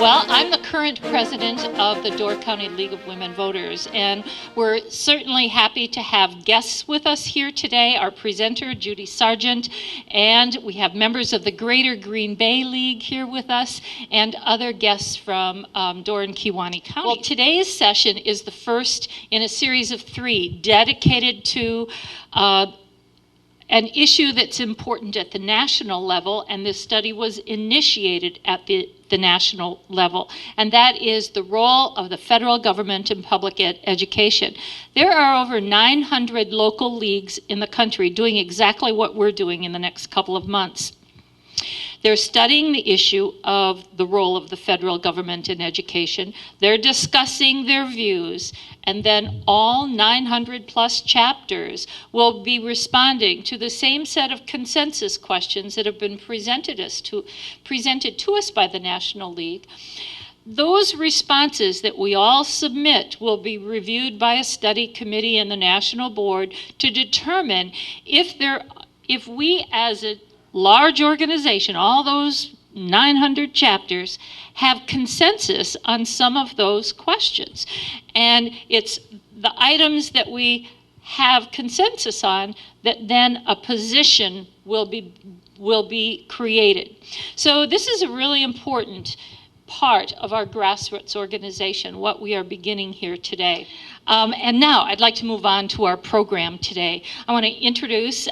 Well, I'm the current president of the Door County League of Women Voters, and we're certainly happy to have guests with us here today. Our presenter, Judy Sargent, and we have members of the Greater Green Bay League here with us, and other guests from Door and Kewaunee County. Well, today's session is the first in a series of 3 dedicated to an issue that's important at the national level, and this study was initiated at the national level, and that is the role of the federal government in public education. There are over 900 local leagues in the country doing exactly what we're doing in the next couple of months. They're studying the issue of the role of the federal government in education. They're discussing their views, and then all 900 plus chapters will be responding to the same set of consensus questions that have been presented to us by the National League. Those responses that we all submit will be reviewed by a study committee and the National Board to determine if we as a large organization, all those 900 chapters, have consensus on some of those questions. And it's the items that we have consensus on that then a position will be created. So this is a really important part of our grassroots organization, what we are beginning here today. And now I'd like to move on to our program today. I want to introduce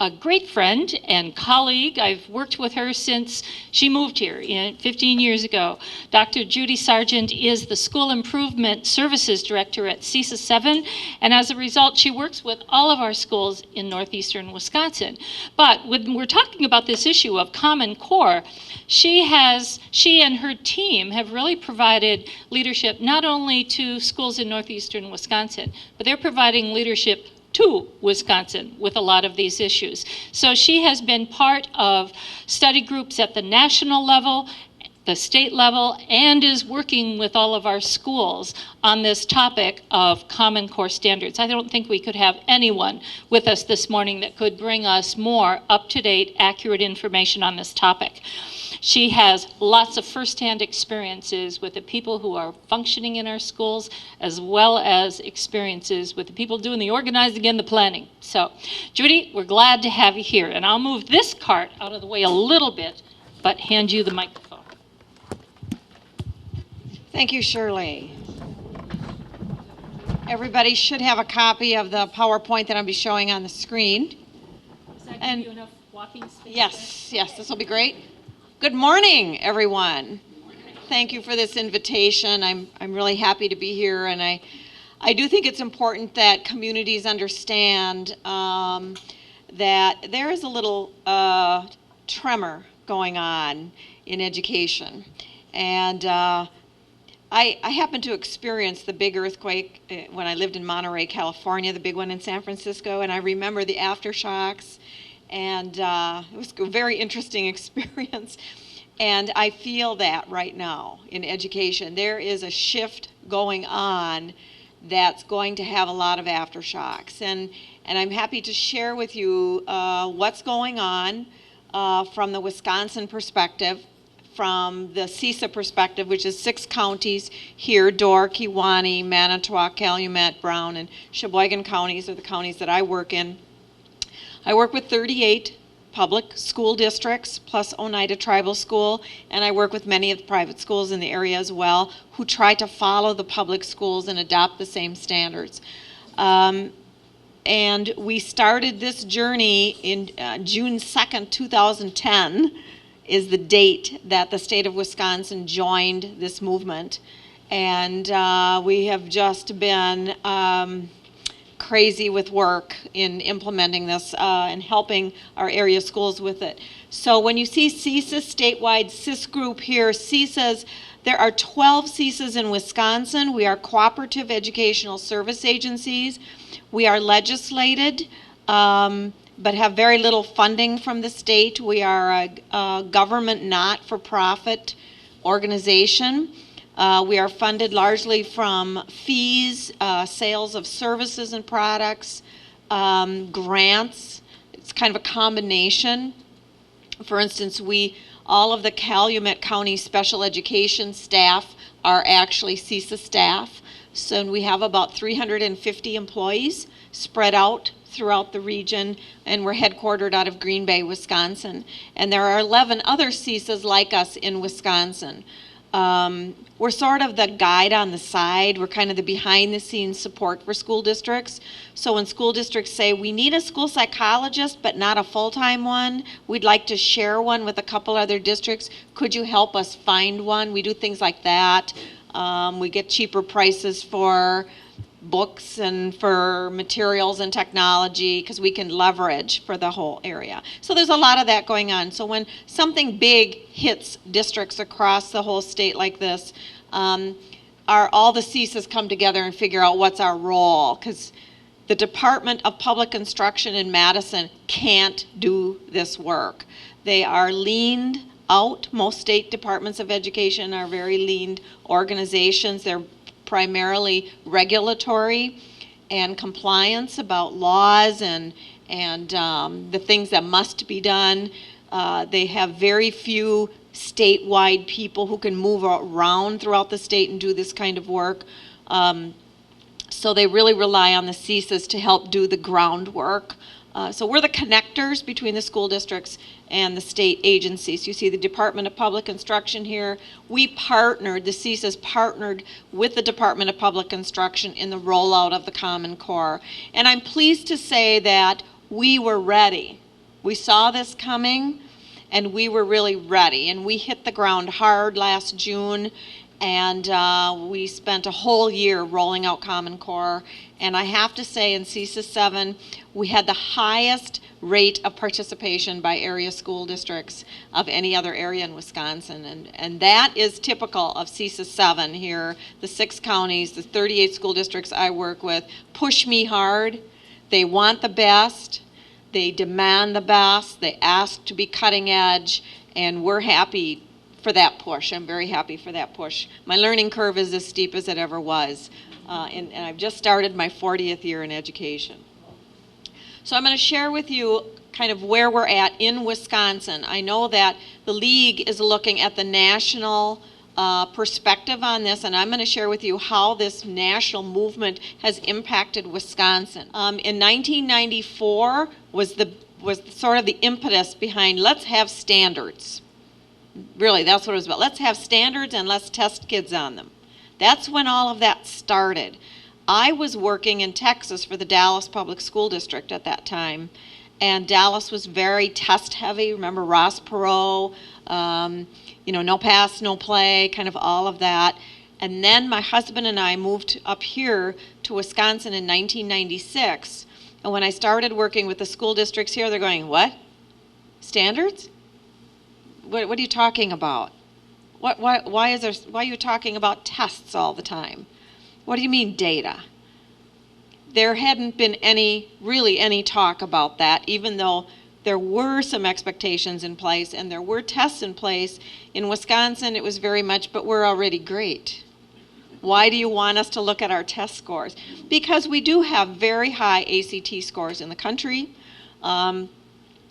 a great friend and colleague. I've worked with her since she moved here 15 years ago. Dr. Judy Sargent is the School Improvement Services Director at CESA 7, and as a result, she works with all of our schools in northeastern Wisconsin. But when we're talking about this issue of Common Core, she and her team have really provided leadership not only to schools in northeastern Wisconsin, but they're providing leadership to Wisconsin with a lot of these issues. So she has been part of study groups at the national level, the state level, and is working with all of our schools on this topic of Common Core standards. I don't think we could have anyone with us this morning that could bring us more up-to-date, accurate information on this topic. She has lots of firsthand experiences with the people who are functioning in our schools, as well as experiences with the people doing the organizing and the planning. So, Judy, we're glad to have you here. And I'll move this cart out of the way a little bit, but hand you the microphone. Thank you, Shirley. Everybody should have a copy of the PowerPoint that I'll be showing on the screen. Does that give you enough walking space? Yes, this will be great. Good morning, everyone. Thank you for this invitation. I'm really happy to be here, and I do think it's important that communities understand that there is a little tremor going on in education. And I happened to experience the big earthquake when I lived in Monterey, California, the big one in San Francisco, and I remember the aftershocks. And it was a very interesting experience. And I feel that right now in education. There is a shift going on that's going to have a lot of aftershocks. And I'm happy to share with you what's going on from the Wisconsin perspective, from the CESA perspective, which is 6 counties here, Door, Kewaunee, Manitowoc, Calumet, Brown, and Sheboygan counties are the counties that I work in. I work with 38 public school districts plus Oneida Tribal School, and I work with many of the private schools in the area as well who try to follow the public schools and adopt the same standards. And we started this journey in June 2nd, 2010 is the date that the state of Wisconsin joined this movement. And we have just been crazy with work in implementing this and helping our area schools with it. So when you see CESA statewide CIS group here, CESAs, there are 12 CESAs in Wisconsin. We are cooperative educational service agencies. We are legislated. but have very little funding from the state. We are a government not-for-profit organization. We are funded largely from fees, sales of services and products, grants. It's kind of a combination. For instance, all of the Calumet County special education staff are actually CESA staff. So we have about 350 employees spread out throughout the region, and we're headquartered out of Green Bay, Wisconsin. And there are 11 other CESAs like us in Wisconsin. We're sort of the guide on the side. We're kind of the behind-the-scenes support for school districts. So when school districts say, we need a school psychologist, but not a full-time one, we'd like to share one with a couple other districts, could you help us find one? We do things like that. We get cheaper prices for books and for materials and technology because we can leverage for the whole area. So there's a lot of that going on. So when something big hits districts across the whole state like this, all the CESAs come together and figure out what's our role, because the Department of Public Instruction in Madison can't do this work. They are leaned out. Most state departments of education are very leaned organizations. They're primarily regulatory and compliance about laws and the things that must be done. They have very few statewide people who can move around throughout the state and do this kind of work. So they really rely on the CESAs to help do the groundwork. So we're the connectors between the school districts and the state agencies. You see the Department of Public Instruction here. The CESAs partnered with the Department of Public Instruction in the rollout of the Common Core. And I'm pleased to say that we were ready. We saw this coming, and we were really ready. And we hit the ground hard last June, and we spent a whole year rolling out Common Core. And I have to say, in CESA 7, we had the highest rate of participation by area school districts of any other area in Wisconsin. And that is typical of CESA 7 here. The 6 counties, the 38 school districts I work with, push me hard. They want the best. They demand the best. They ask to be cutting edge. And we're happy for that push. I'm very happy for that push. My learning curve is as steep as it ever was. And I've just started my 40th year in education. So I'm going to share with you kind of where we're at in Wisconsin. I know that the League is looking at the national perspective on this, and I'm going to share with you how this national movement has impacted Wisconsin. In 1994 was sort of the impetus behind let's have standards. Really, that's what it was about. Let's have standards and let's test kids on them. That's when all of that started. I was working in Texas for the Dallas Public School District at that time, and Dallas was very test heavy. Remember Ross Perot, no pass, no play, kind of all of that. And then my husband and I moved up here to Wisconsin in 1996. And when I started working with the school districts here, they're going, what? Standards? What are you talking about? Why are you talking about tests all the time? What do you mean data? There hadn't been any talk about that, even though there were some expectations in place and there were tests in place. In Wisconsin, it was very much, but we're already great. Why do you want us to look at our test scores? Because we do have very high ACT scores in the country.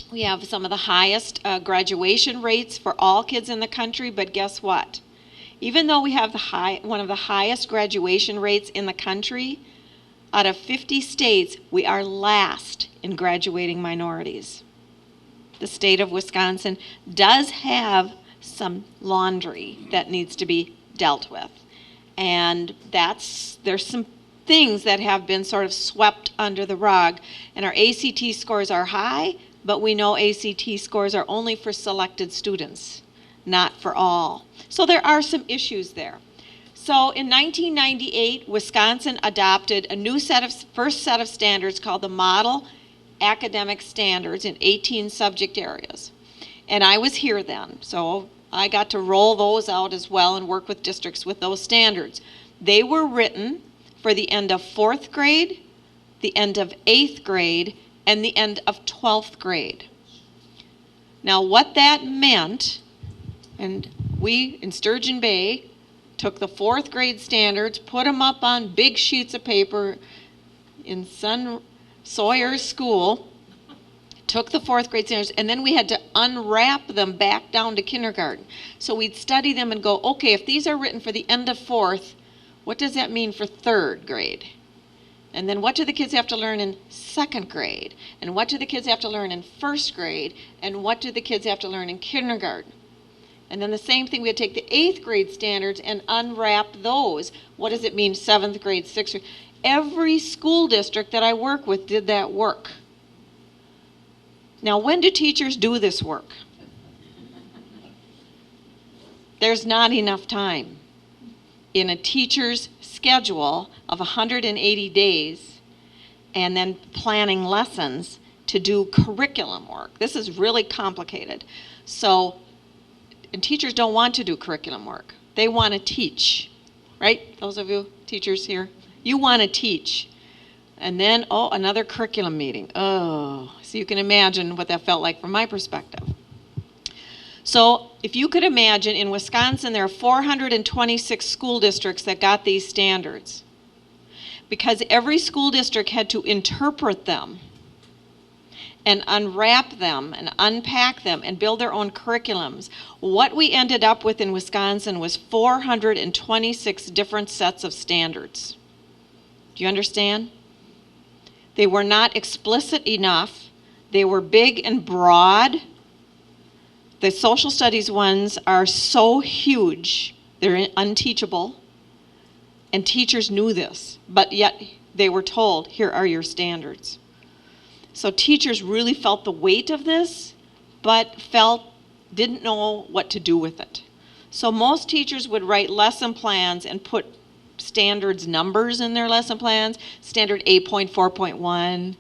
We have some of the highest graduation rates for all kids in the country, but guess what? Even though we have one of the highest graduation rates in the country, out of 50 states, we are last in graduating minorities. The state of Wisconsin does have some laundry that needs to be dealt with. And there's some things that have been sort of swept under the rug. And our ACT scores are high, but we know ACT scores are only for selected students, not for all. So there are some issues there. So in 1998, Wisconsin adopted a first set of standards called the Model Academic Standards in 18 subject areas. And I was here then, so I got to roll those out as well and work with districts with those standards. They were written for the end of 4th grade, the end of 8th grade, and the end of 12th grade. Now, what that meant, and we in Sturgeon Bay took the 4th grade standards, put them up on big sheets of paper in Son Sawyer's school, took the 4th grade standards, and then we had to unwrap them back down to kindergarten. So we'd study them and go, okay, if these are written for the end of 4th, what does that mean for 3rd grade? And then what do the kids have to learn in 2nd grade? And what do the kids have to learn in 1st grade? And what do the kids have to learn in kindergarten? And then the same thing, we would take the 8th grade standards and unwrap those. What does it mean, 7th grade, 6th grade? Every school district that I work with did that work. Now, when do teachers do this work? There's not enough time in a teacher's schedule of 180 days and then planning lessons to do curriculum work. This is really complicated. So, and teachers don't want to do curriculum work. They want to teach, right? Those of you teachers here, you want to teach. And then, another curriculum meeting. So you can imagine what that felt like from my perspective. So if you could imagine, in Wisconsin, there are 426 school districts that got these standards. Because every school district had to interpret them and unwrap them and unpack them and build their own curriculums. What we ended up with in Wisconsin was 426 different sets of standards. Do you understand? They were not explicit enough. They were big and broad. The social studies ones are so huge, they're unteachable. And teachers knew this, but yet they were told, here are your standards. So teachers really felt the weight of this, but didn't know what to do with it. So most teachers would write lesson plans and put standards numbers in their lesson plans, standard 8.4.1,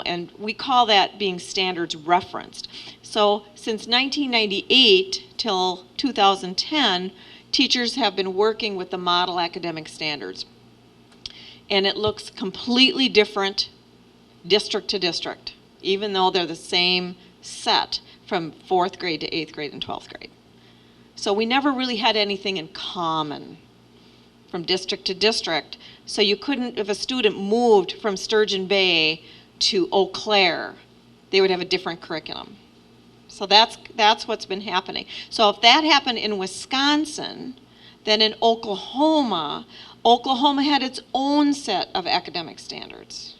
and we call that being standards referenced. So since 1998 till 2010, teachers have been working with the model academic standards. And it looks completely different district to district, even though they're the same set from 4th grade to 8th grade and 12th grade. So we never really had anything in common from district to district. So you couldn't, if a student moved from Sturgeon Bay to Eau Claire, they would have a different curriculum. So that's what's been happening. So if that happened in Wisconsin, then in Oklahoma had its own set of academic standards.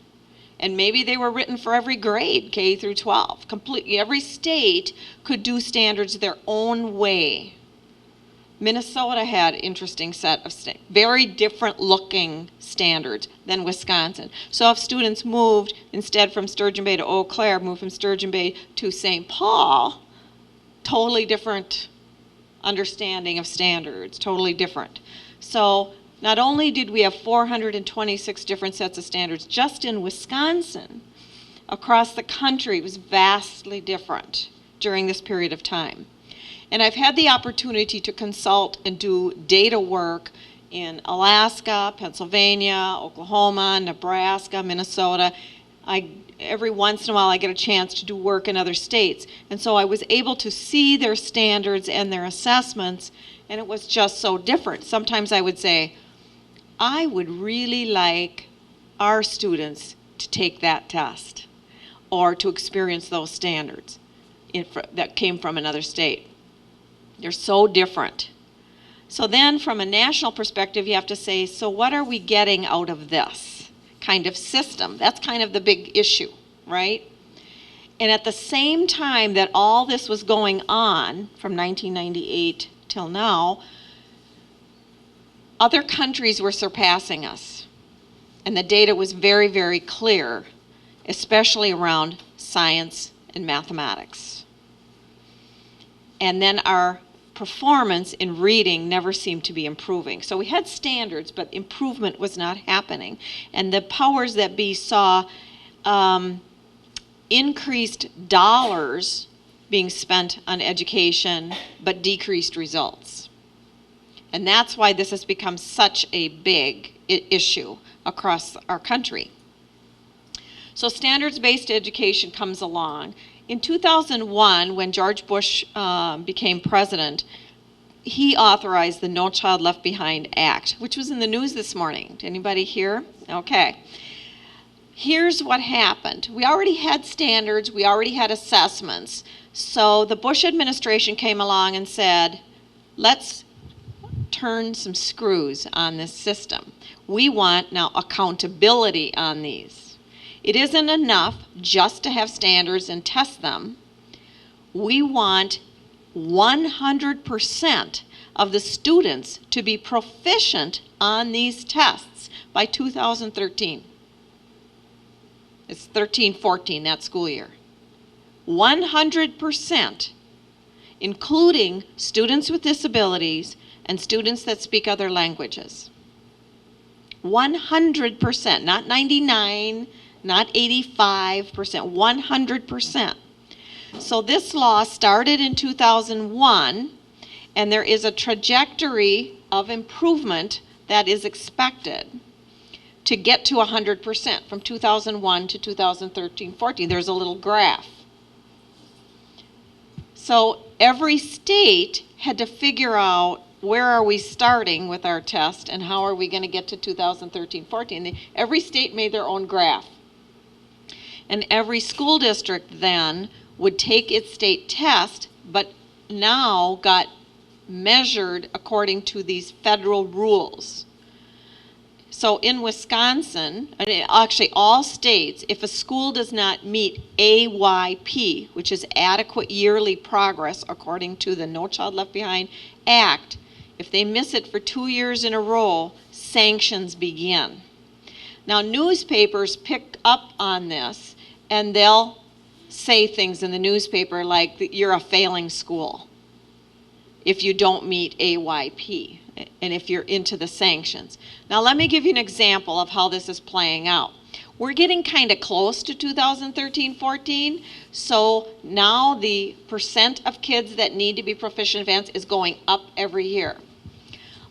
And maybe they were written for every grade, K through 12. Completely, every state could do standards their own way. Minnesota had an interesting set of very different looking standards than Wisconsin. So if students moved instead from Sturgeon Bay to Eau Claire, moved from Sturgeon Bay to St. Paul, totally different understanding of standards, totally different. So not only did we have 426 different sets of standards just in Wisconsin, across the country it was vastly different during this period of time. And I've had the opportunity to consult and do data work in Alaska, Pennsylvania, Oklahoma, Nebraska, Minnesota. Every once in a while I get a chance to do work in other states. And so I was able to see their standards and their assessments, and it was just so different. Sometimes I would say, I would really like our students to take that test or to experience those standards that came from another state. They're so different. So then from a national perspective, you have to say, so what are we getting out of this kind of system? That's kind of the big issue, right? And at the same time that all this was going on from 1998 till now, other countries were surpassing us. And the data was very, very clear, especially around science and mathematics. And then our performance in reading never seemed to be improving. So we had standards, but improvement was not happening. And the powers that be saw increased dollars being spent on education, but decreased results. And that's why this has become such a big issue across our country. So standards-based education comes along. In 2001, when George Bush became president, he authorized the No Child Left Behind Act, which was in the news this morning. Anybody here? Okay. Here's what happened. We already had standards, we already had assessments. So the Bush administration came along and said, let's turn some screws on this system. We want now accountability on these. It isn't enough just to have standards and test them. We want 100% of the students to be proficient on these tests by 2013. It's 13-14, that school year. 100%, including students with disabilities and students that speak other languages. 100%, not 99, not 85%, 100%. So this law started in 2001, and there is a trajectory of improvement that is expected to get to 100% from 2001 to 2013-14. There's a little graph. So every state had to figure out where are we starting with our test and how are we going to get to 2013-14. Every state made their own graph. And every school district then would take its state test, but now got measured according to these federal rules. So in Wisconsin, and actually all states, if a school does not meet AYP, which is adequate yearly progress according to the No Child Left Behind Act, if they miss it for 2 years in a row, sanctions begin. Now newspapers pick up on this, and they'll say things in the newspaper like, you're a failing school if you don't meet AYP and if you're into the sanctions. Now let me give you an example of how this is playing out. We're getting kind of close to 2013-14, so now the percent of kids that need to be proficient advanced is going up every year.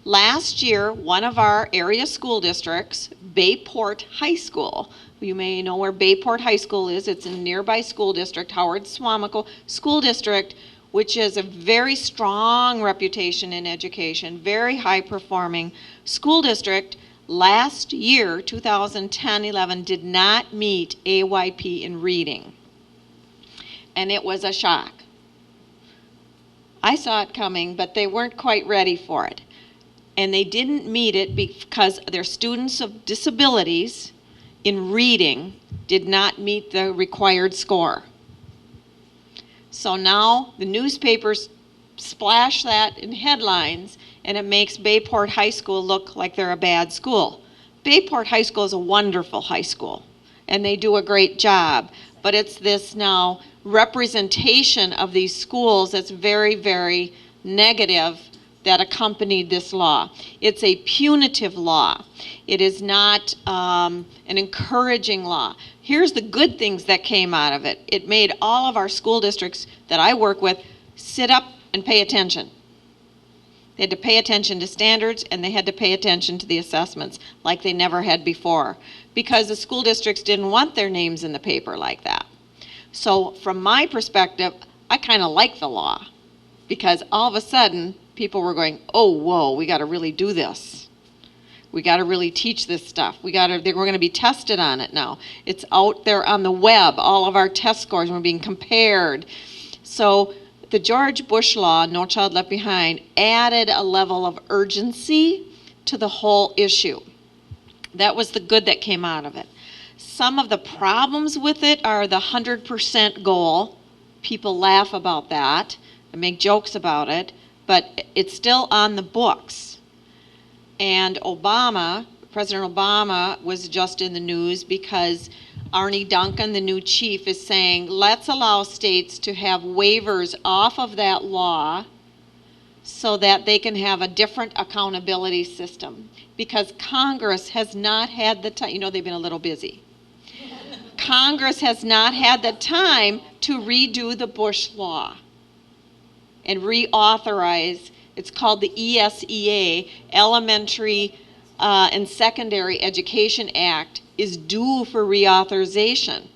Last year, one of our area school districts, Bayport High School, you may know where Bayport High School is. It's a nearby school district, Howard Swamico School District, which is a very strong reputation in education, very high-performing school district. Last year, 2010-11, did not meet AYP in reading. And it was a shock. I saw it coming, but they weren't quite ready for it. And they didn't meet it because their students of disabilities in reading did not meet the required score. So now the newspapers splash that in headlines, and it makes Bayport High School look like they're a bad school. Bayport High School is a wonderful high school, and they do a great job. But it's this now representation of these schools that's very, very negative that accompanied this law. It's a punitive law. It is not an encouraging law. Here's the good things that came out of it. It made all of our school districts that I work with sit up and pay attention. They had to pay attention to standards, and they had to pay attention to the assessments like they never had before, because the school districts didn't want their names in the paper like that. So from my perspective, I kind of like the law, because all of a sudden people were going, oh, whoa, we got to really do this. We got to really we're going to be tested on it now. It's out there on the web, all of our test scores were being compared. So the George Bush law, No Child Left Behind, added a level of urgency to the whole issue. That was the good that came out of it. Some of the problems with it are the 100% goal. People laugh about that and make jokes about it, but it's still on the books. And President Obama was just in the news because Arnie Duncan, the new chief, is saying, let's allow states to have waivers off of that law so that they can have a different accountability system. Because Congress has not had the time, they've been a little busy. Congress has not had the time to redo the Bush law and reauthorize. It's called the ESEA, Elementary and Secondary Education Act is due for reauthorization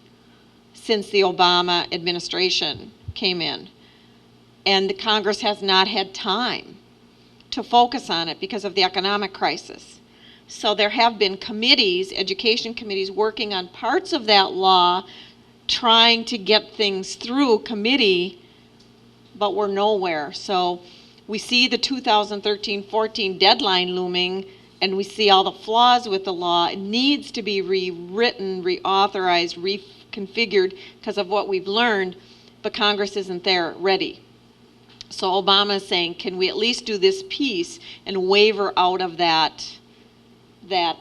since the Obama administration came in. And the Congress has not had time to focus on it because of the economic crisis. So there have been committees, education committees, working on parts of that law, trying to get things through committee, but we're nowhere. So we see the 2013-14 deadline looming, and we see all the flaws with the law. It needs to be rewritten, reauthorized, reconfigured because of what we've learned, but Congress isn't there ready. So Obama is saying, can we at least do this piece and waiver out of that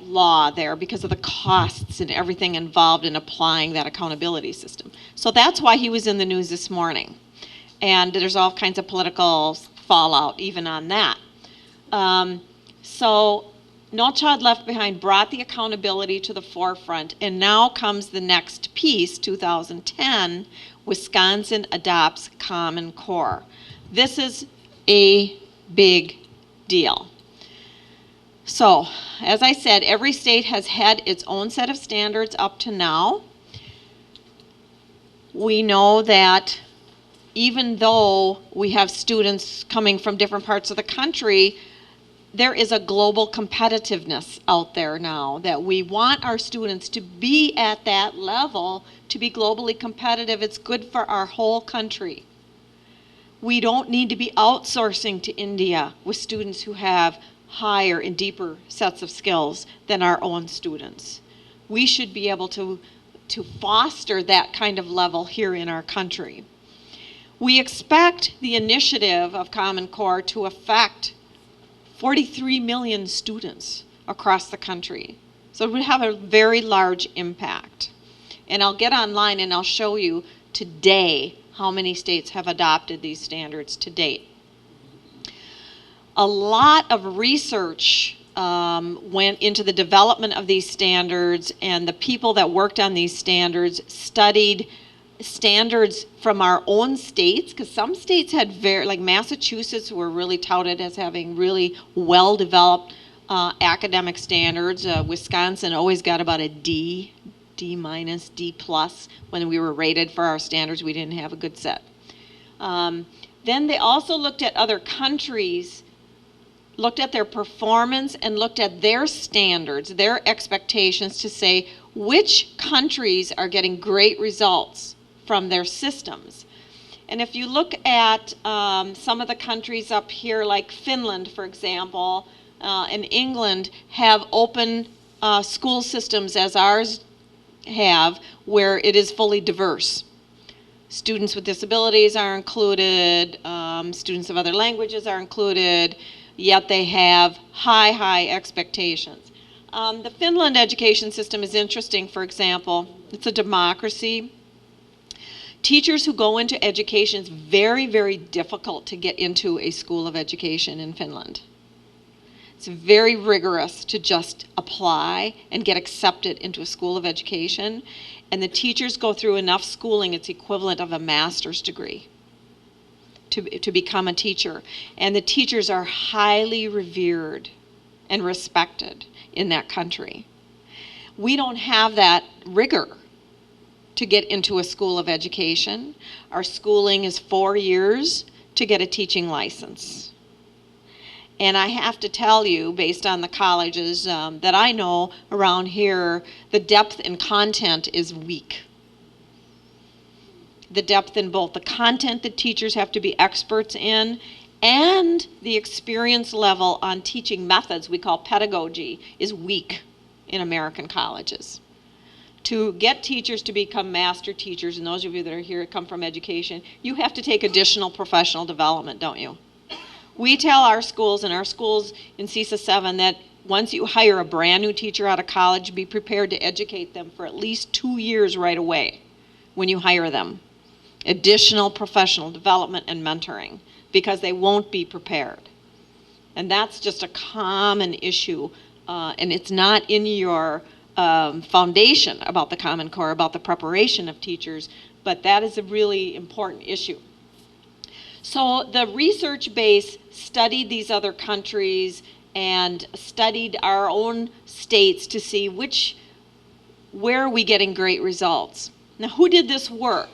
law there because of the costs and everything involved in applying that accountability system. So that's why he was in the news this morning. And there's all kinds of political fallout even on that. So No Child Left Behind brought the accountability to the forefront, and now comes the next piece, 2010, Wisconsin adopts Common Core. This is a big deal. So, as I said, every state has had its own set of standards up to now. We know that even though we have students coming from different parts of the country, there is a global competitiveness out there now that we want our students to be at that level, to be globally competitive. It's good for our whole country. We don't need to be outsourcing to India with students who have higher and deeper sets of skills than our own students. We should be able to foster that kind of level here in our country. We expect the initiative of Common Core to affect 43 million students across the country. So it would have a very large impact. And I'll get online and I'll show you today how many states have adopted these standards to date. A lot of research went into the development of these standards, and the people that worked on these standards studied standards from our own states, because some states had like Massachusetts were really touted as having really well-developed academic standards. Wisconsin always got about a D minus, D plus when we were rated for our standards. We didn't have a good set. Then they also looked at other countries, looked at their performance, and looked at their standards, their expectations, to say which countries are getting great results from their systems. And if you look at some of the countries up here, like Finland, for example, and England, have open school systems as ours have, where it is fully diverse. Students with disabilities are included, students of other languages are included, yet they have high expectations. The Finland education system is interesting, for example. It's a democracy. Teachers who go into education, it's very difficult to get into a school of education in Finland. It's very rigorous to just apply and get accepted into a school of education. And the teachers go through enough schooling, it's equivalent of a master's degree to become a teacher. And the teachers are highly revered and respected in that country. We don't have that rigor to get into a school of education. Our schooling is 4 years to get a teaching license. And I have to tell you, based on the colleges that I know around here, the depth in content is weak. The depth in both the content that teachers have to be experts in and the experience level on teaching methods we call pedagogy is weak in American colleges. To get teachers to become master teachers, and those of you that are here come from education, you have to take additional professional development, don't you? We tell our schools, and our schools in CISA 7, that once you hire a brand new teacher out of college, be prepared to educate them for at least 2 years right away when you hire them. Additional professional development and mentoring, because they won't be prepared. And that's just a common issue, and it's not in your foundation about the Common Core, about the preparation of teachers, but that is a really important issue. So the research base studied these other countries and studied our own states to see where are we getting great results. Now, who did this work?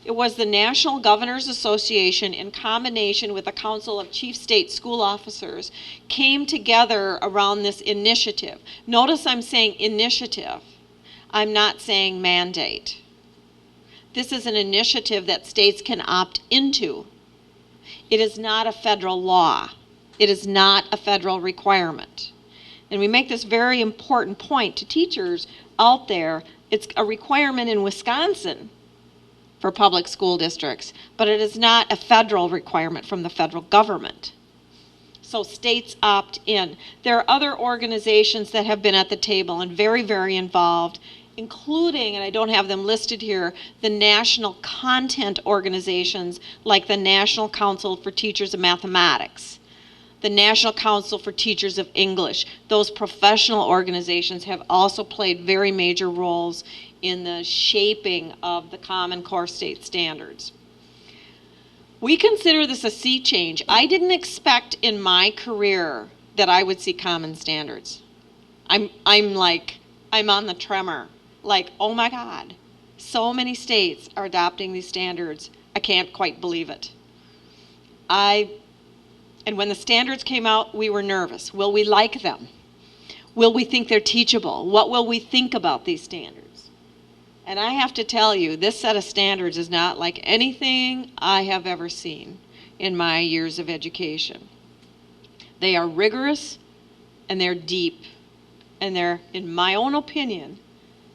It was the National Governors Association, in combination with the Council of Chief State School Officers, came together around this initiative. Notice I'm saying initiative. I'm not saying mandate. This is an initiative that states can opt into. It is not a federal law. It is not a federal requirement. And we make this very important point to teachers out there. It's a requirement in Wisconsin for public school districts, but it is not a federal requirement from the federal government. So states opt in. There are other organizations that have been at the table and very, very involved, including, and I don't have them listed here, the national content organizations like the National Council for Teachers of Mathematics, the National Council for Teachers of English. Those professional organizations have also played very major roles in the shaping of the Common Core State Standards. We consider this a sea change. I didn't expect in my career that I would see common standards. I'm on the tremor. Like, oh my God, so many states are adopting these standards. I can't quite believe it. And when the standards came out, we were nervous. Will we like them? Will we think they're teachable? What will we think about these standards? And I have to tell you, this set of standards is not like anything I have ever seen in my years of education. They are rigorous and they're deep, and they're, in my own opinion,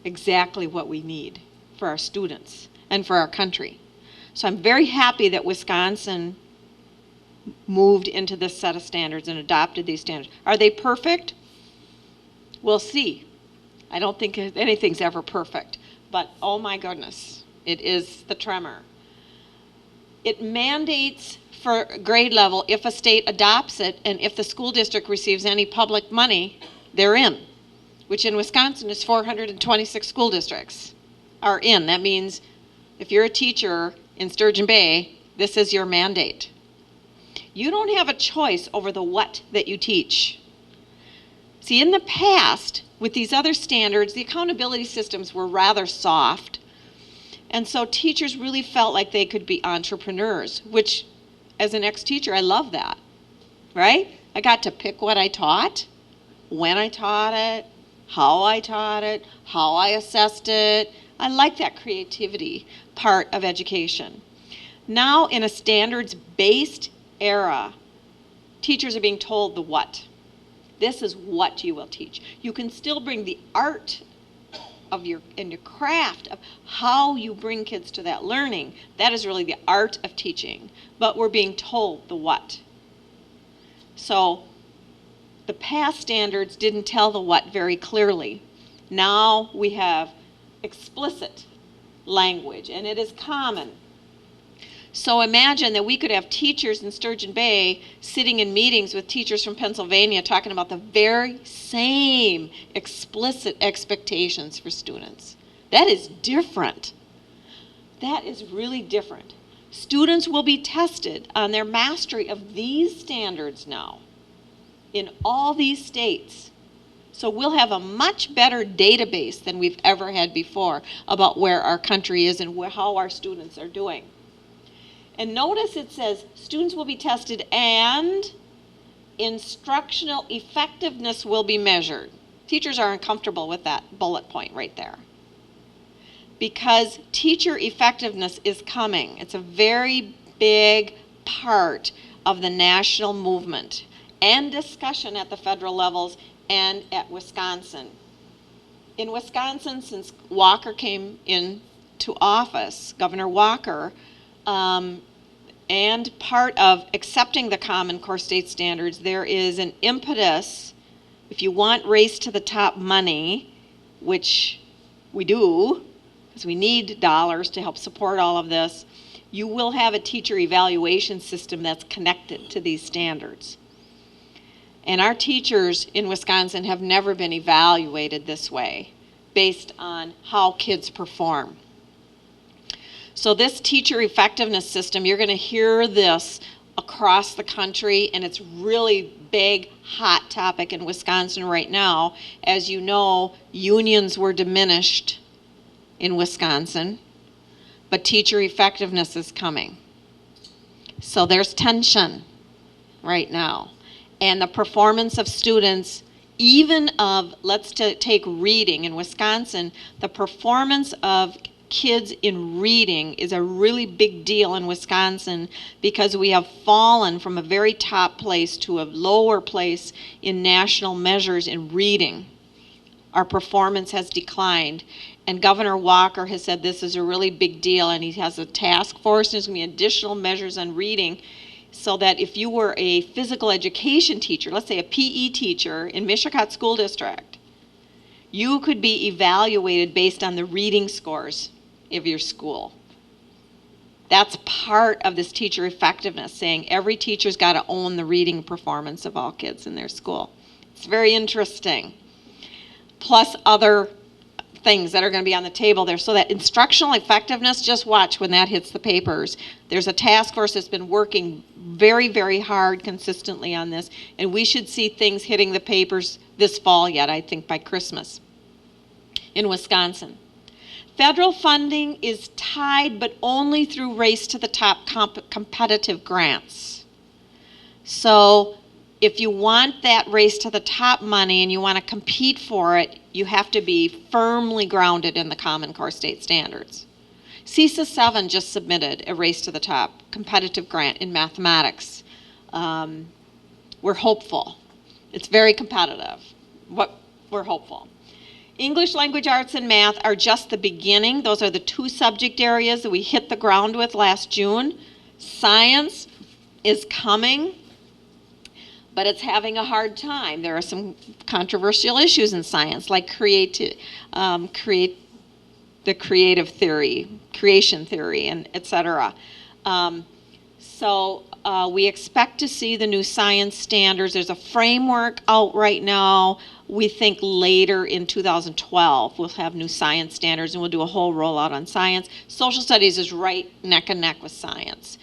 exactly what we need for our students and for our country. So I'm very happy that Wisconsin moved into this set of standards and adopted these standards. Are they perfect? We'll see. I don't think anything's ever perfect, but oh my goodness, it is the tremor. It mandates for grade level, if a state adopts it and if the school district receives any public money, they're in, which in Wisconsin is 426 school districts are in. That means if you're a teacher in Sturgeon Bay, this is your mandate. You don't have a choice over the what that you teach. See, in the past, with these other standards, the accountability systems were rather soft, and so teachers really felt like they could be entrepreneurs, which, as an ex-teacher, I love that, right? I got to pick what I taught, when I taught it, how I assessed it. I like that creativity part of education. Now, in a standards-based era, teachers are being told the what. This is what you will teach. You can still bring the art of your craft of how you bring kids to that learning. That is really the art of teaching. But we're being told the what. So the past standards didn't tell the what very clearly. Now we have explicit language, and it is common. So imagine that we could have teachers in Sturgeon Bay sitting in meetings with teachers from Pennsylvania talking about the very same explicit expectations for students. That is different. That is really different. Students will be tested on their mastery of these standards now in all these states. So we'll have a much better database than we've ever had before about where our country is and how our students are doing. And notice it says students will be tested and instructional effectiveness will be measured. Teachers are uncomfortable with that bullet point right there, because teacher effectiveness is coming. It's a very big part of the national movement and discussion at the federal levels and at Wisconsin. In Wisconsin, since Walker came into office, Governor Walker, and part of accepting the Common Core State Standards, there is an impetus. If you want race to the top money, which we do, because we need dollars to help support all of this, you will have a teacher evaluation system that's connected to these standards. And our teachers in Wisconsin have never been evaluated this way, based on how kids perform. So this teacher effectiveness system, you're going to hear this across the country, and it's really big, hot topic in Wisconsin right now. As you know, unions were diminished in Wisconsin, but teacher effectiveness is coming. So there's tension right now. And the performance of students, even of, let's take reading in Wisconsin, the performance of kids in reading is a really big deal in Wisconsin because we have fallen from a very top place to a lower place in national measures in reading. Our performance has declined. And Governor Walker has said this is a really big deal, and he has a task force, and there's going to be additional measures on reading so that if you were a physical education teacher, let's say a PE teacher in Mishicot School District, you could be evaluated based on the reading scores of your school. That's part of this teacher effectiveness, saying every teacher's got to own the reading performance of all kids in their school. It's very interesting. Plus other things that are going to be on the table there. So that instructional effectiveness, just watch when that hits the papers. There's a task force that's been working very, very hard consistently on this, and we should see things hitting the papers this fall yet, I think by Christmas in Wisconsin. Federal funding is tied, but only through Race to the Top competitive grants. So if you want that Race to the Top money and you want to compete for it, you have to be firmly grounded in the Common Core state standards. CISA 7 just submitted a Race to the Top competitive grant in mathematics. We're hopeful. It's very competitive. We're hopeful. English, language arts, and math are just the beginning. Those are the two subject areas that we hit the ground with last June. Science is coming, but it's having a hard time. There are some controversial issues in science, like the creative theory, creation theory, and et cetera. So we expect to see the new science standards. There's a framework out right now. We think later in 2012 we'll have new science standards, and we'll do a whole rollout on science. Social studies is right neck and neck with science.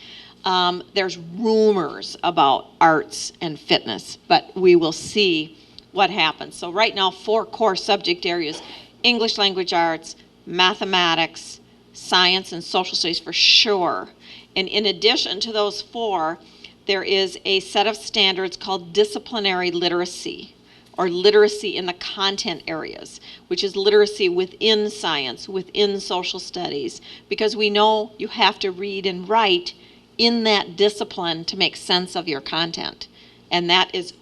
There's rumors about arts and fitness, but we will see what happens. So right now, 4 core subject areas: English, language arts, mathematics, science, and social studies for sure. And in addition to those 4, there is a set of standards called disciplinary literacy, or literacy in the content areas, which is literacy within science, within social studies, because we know you have to read and write in that discipline to make sense of your content. And that is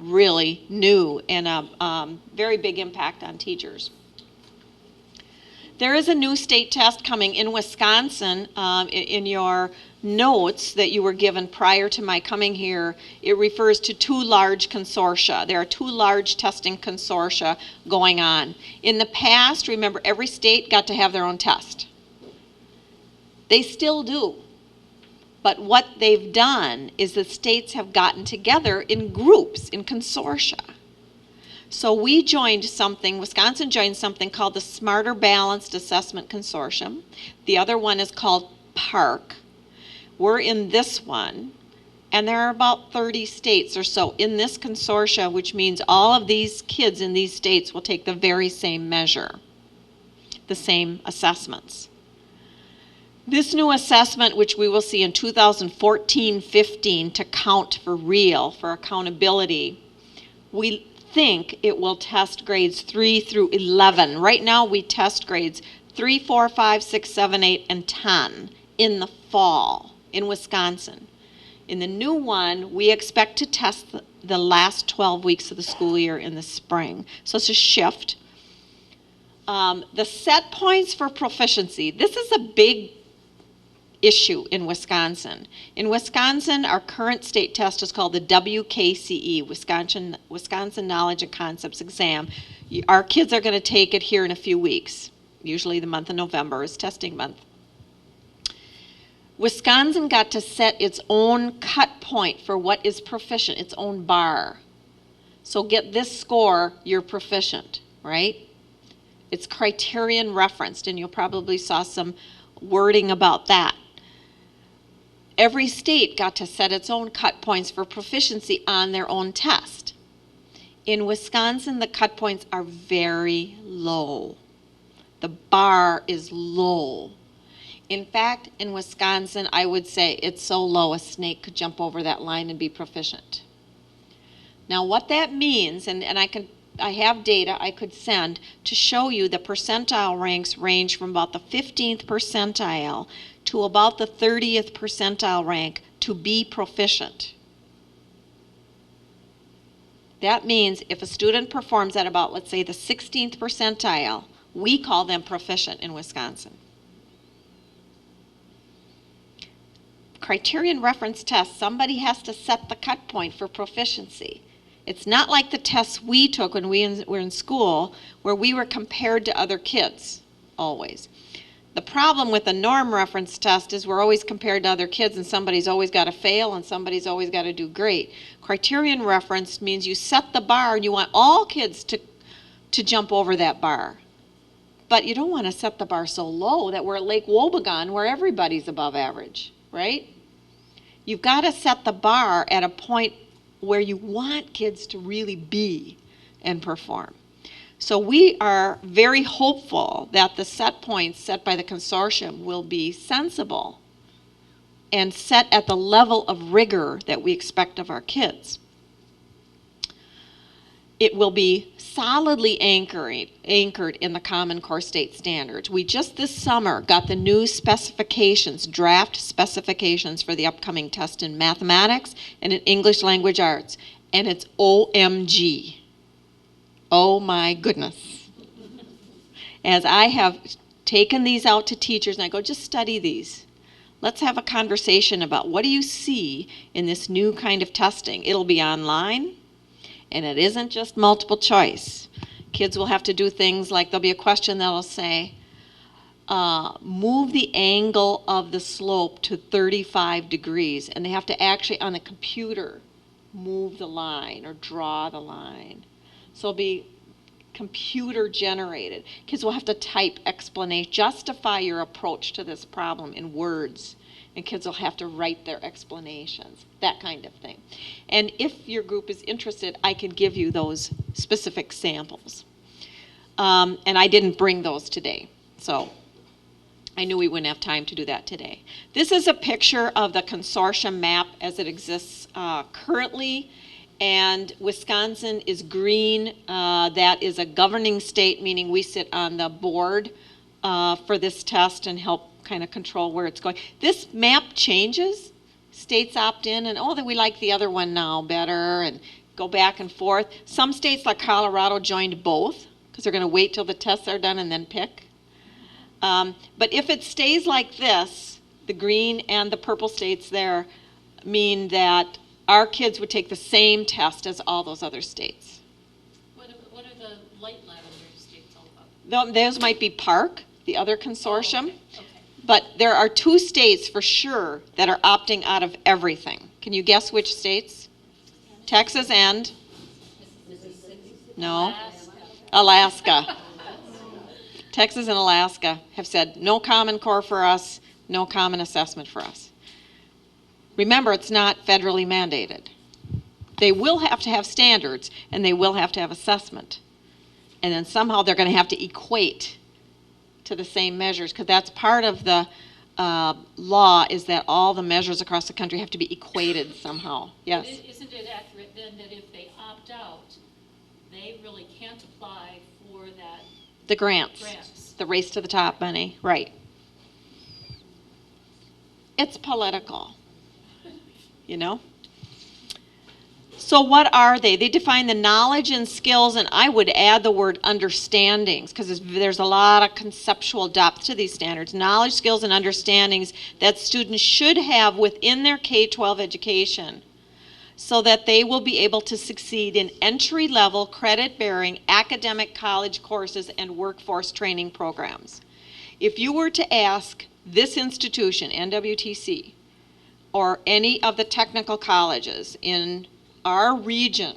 really new and a very big impact on teachers. There is a new state test coming in Wisconsin. In your notes that you were given prior to my coming here, it refers to 2 large consortia. There are 2 large testing consortia going on. In the past, remember, every state got to have their own test. They still do. But what they've done is the states have gotten together in groups, in consortia. So we joined something, Wisconsin joined something called the Smarter Balanced Assessment Consortium. The other one is called PARC. We're in this one, and there are about 30 states or so in this consortia, which means all of these kids in these states will take the very same measure, the same assessments. This new assessment, which we will see in 2014-15 to count for real, for accountability, we think it will test grades 3 through 11. Right now we test grades 3, 4, 5, 6, 7, 8, and 10 in the fall in Wisconsin. In the new one, we expect to test the last 12 weeks of the school year in the spring. So it's a shift. The set points for proficiency, this is a big issue in Wisconsin. In Wisconsin, our current state test is called the WKCE, Wisconsin Knowledge and Concepts Exam. Our kids are going to take it here in a few weeks. Usually the month of November is testing month. Wisconsin got to set its own cut point for what is proficient, its own bar. So get this score, you're proficient, right? It's criterion referenced, and you'll probably saw some wording about that. every state got to set its own cut points for proficiency on their own test. In Wisconsin, the cut points are very low. The bar is low. In fact, in Wisconsin, I would say it's so low a snake could jump over that line and be proficient. Now what that means, and I have data I could send to show you the percentile ranks range from about the 15th percentile to about the 30th percentile rank to be proficient. That means if a student performs at about, let's say, the 16th percentile, we call them proficient in Wisconsin. Criterion reference test, somebody has to set the cut point for proficiency. It's not like the tests we took when we were in school where we were compared to other kids, always. The problem with the norm reference test is we're always compared to other kids and somebody's always got to fail and somebody's always got to do great. Criterion reference means you set the bar and you want all kids to jump over that bar. But you don't want to set the bar so low that we're at Lake Wobegon where everybody's above average, right? You've got to set the bar at a point where you want kids to really be and perform. So we are very hopeful that the set points set by the consortium will be sensible and set at the level of rigor that we expect of our kids. It will be solidly anchored in the Common Core State Standards. We just this summer got the new specifications, draft specifications for the upcoming test in mathematics and in English language arts, and it's OMG. Oh my goodness. As I have taken these out to teachers and I go, just study these. Let's have a conversation about what do you see in this new kind of testing. It'll be online. And it isn't just multiple choice. Kids will have to do things like there'll be a question that'll say, move the angle of the slope to 35 degrees. And they have to actually, on the computer, move the line or draw the line. So it'll be computer generated. Kids will have to type explanation, justify your approach to this problem in words. And kids will have to write their explanations, that kind of thing. And if your group is interested, I can give you those specific samples. And I didn't bring those today, so I knew we wouldn't have time to do that today. This is a picture of the consortium map as it exists currently, and Wisconsin is green. That is a governing state, meaning we sit on the board for this test and help kind of control where it's going. This map changes. States opt in and, oh, we like the other one now better, and go back and forth. Some states like Colorado joined both because they're going to wait till the tests are done and then pick. But if it stays like this, the green and the purple states there mean that our kids would take the same test as all those other states. What are the light lavender states all about? Those might be Park, the other consortium. Oh, okay. But there are 2 states for sure that are opting out of everything. Can you guess which states? Texas and? No? Alaska. Texas and Alaska have said no Common Core for us, no common assessment for us. Remember, it's not federally mandated. They will have to have standards and they will have to have assessment. And then somehow they're going to have to equate to the same measures, because that's part of the law, is that all the measures across the country have to be equated somehow. Yes? But isn't it accurate then that if they opt out, they really can't apply for that? The grants. The race to the top money. Right. It's political, you know? So what are they? They define the knowledge and skills, and I would add the word understandings, because there's a lot of conceptual depth to these standards. Knowledge, skills, and understandings that students should have within their K-12 education so that they will be able to succeed in entry-level, credit-bearing academic college courses and workforce training programs. If you were to ask this institution, NWTC, or any of the technical colleges in our region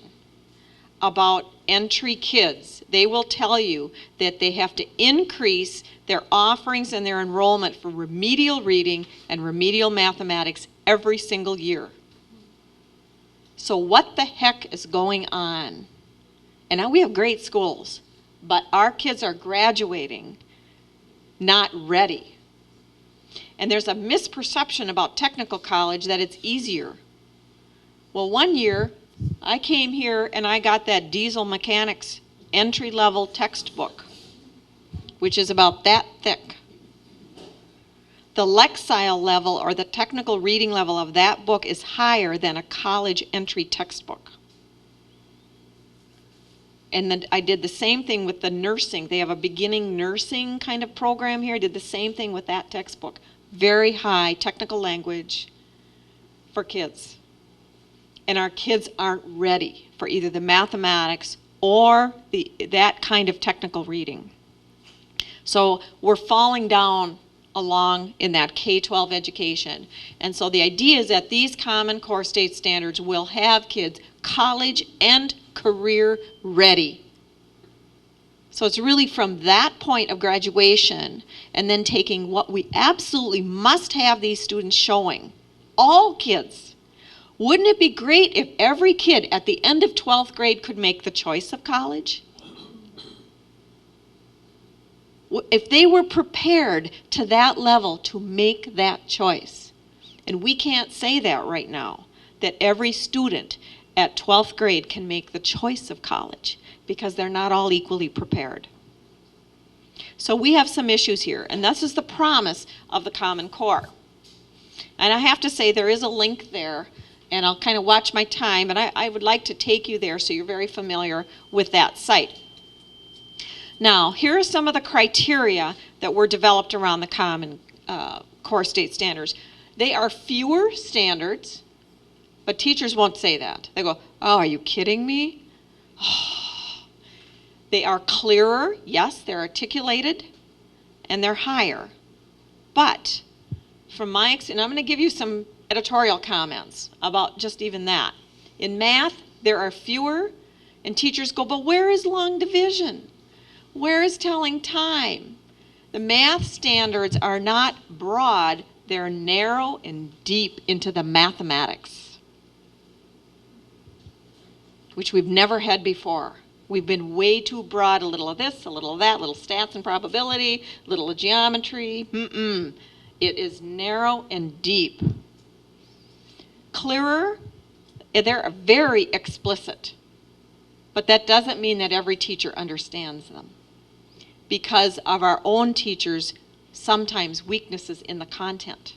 about entry kids, they will tell you that they have to increase their offerings and their enrollment for remedial reading and remedial mathematics every single year. So what the heck is going on? And now we have great schools, but our kids are graduating not ready. And there's a misperception about technical college that it's easier. Well, one year I came here and I got that diesel mechanics entry-level textbook, which is about that thick. The Lexile level, or the technical reading level of that book, is higher than a college entry textbook. And then I did the same thing with the nursing. They have a beginning nursing kind of program here. I did the same thing with that textbook. Very high technical language for kids. And our kids aren't ready for either the mathematics or that kind of technical reading. So we're falling down along in that K-12 education. And so the idea is that these Common Core state standards will have kids college and career ready. So it's really from that point of graduation and then taking what we absolutely must have these students showing, all kids. Wouldn't it be great if every kid at the end of 12th grade could make the choice of college? If they were prepared to that level to make that choice. And we can't say that right now, that every student at 12th grade can make the choice of college because they're not all equally prepared. So we have some issues here, and this is the promise of the Common Core. And I have to say there is a link there, and I'll kind of watch my time, and I would like to take you there so you're very familiar with that site. Now, here are some of the criteria that were developed around the Common Core state standards. They are fewer standards, but teachers won't say that. They go, oh, are you kidding me? They are clearer, yes, they're articulated, and they're higher. But from my experience, and I'm going to give you some editorial comments about just even that. In math, there are fewer, and teachers go, but where is long division? Where is telling time? The math standards are not broad, they're narrow and deep into the mathematics, which we've never had before. We've been way too broad, a little of this, a little of that, little stats and probability, a little of geometry. It is narrow and deep. Clearer, they're very explicit, but that doesn't mean that every teacher understands them, because of our own teachers' sometimes weaknesses in the content,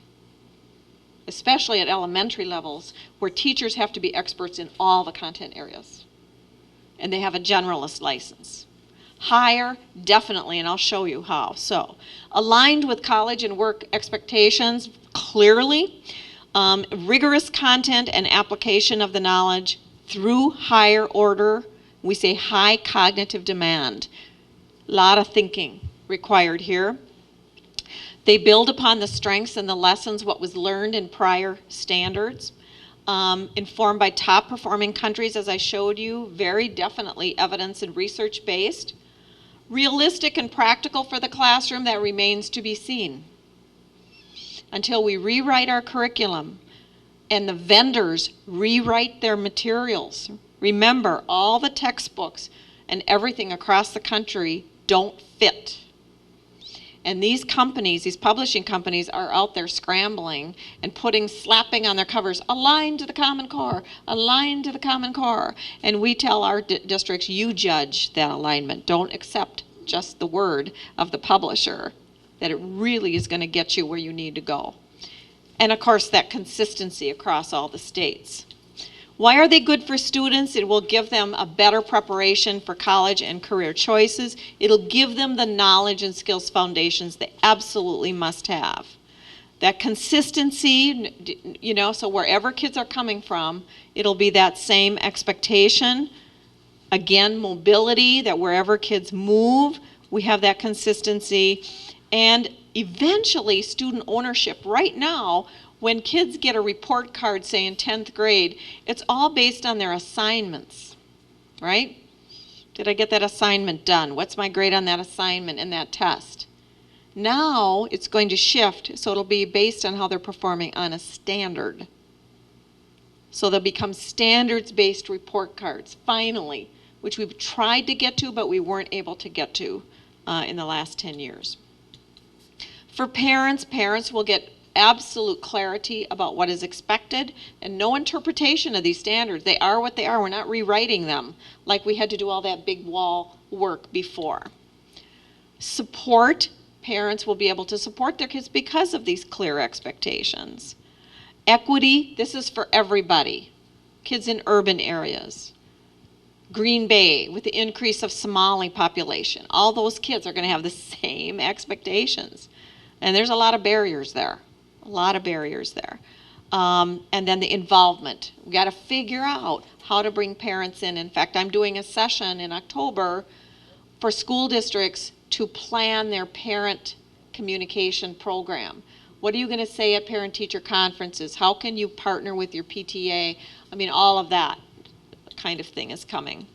especially at elementary levels where teachers have to be experts in all the content areas, and they have a generalist license. Higher, definitely, and I'll show you how. So, aligned with college and work expectations, clearly, rigorous content and application of the knowledge through higher order. We say high cognitive demand. A lot of thinking required here. They build upon the strengths and the lessons, what was learned in prior standards. Informed by top performing countries, as I showed you, very definitely evidence and research based. Realistic and practical for the classroom, that remains to be seen. Until we rewrite our curriculum and the vendors rewrite their materials. Remember, all the textbooks and everything across the country don't fit. And these companies, these publishing companies, are out there scrambling and slapping on their covers, aligned to the Common Core, aligned to the Common Core. And we tell our districts, you judge that alignment. Don't accept just the word of the publisher, that it really is going to get you where you need to go. And of course, that consistency across all the states. Why are they good for students? It will give them a better preparation for college and career choices. It'll give them the knowledge and skills foundations they absolutely must have. That consistency, so wherever kids are coming from, it'll be that same expectation. Again, mobility, that wherever kids move, we have that consistency. And eventually, student ownership. Right now, when kids get a report card, say in 10th grade, it's all based on their assignments, right? Did I get that assignment done? What's my grade on that assignment and that test? Now it's going to shift, so it'll be based on how they're performing on a standard. So they'll become standards-based report cards, finally, which we've tried to get to, but we weren't able to get to in the last 10 years. For parents, parents will get absolute clarity about what is expected and no interpretation of these standards. They are what they are. We're not rewriting them like we had to do all that big wall work before. Support, parents will be able to support their kids because of these clear expectations. Equity, this is for everybody. Kids in urban areas. Green Bay, with the increase of Somali population, all those kids are going to have the same expectations. And there's a lot of barriers there. A lot of barriers there. And then the involvement. We've got to figure out how to bring parents in. In fact, I'm doing a session in October for school districts to plan their parent communication program. What are you going to say at parent-teacher conferences? How can you partner with your PTA? I mean, all of that kind of thing is coming.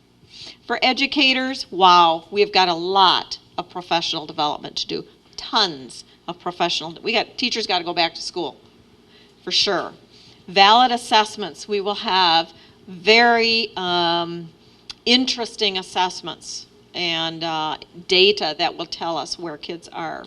For educators, wow, we've got a lot of professional development to do. Tons of professional. Teachers got to go back to school, for sure. Valid assessments. We will have very interesting assessments and data that will tell us where kids are.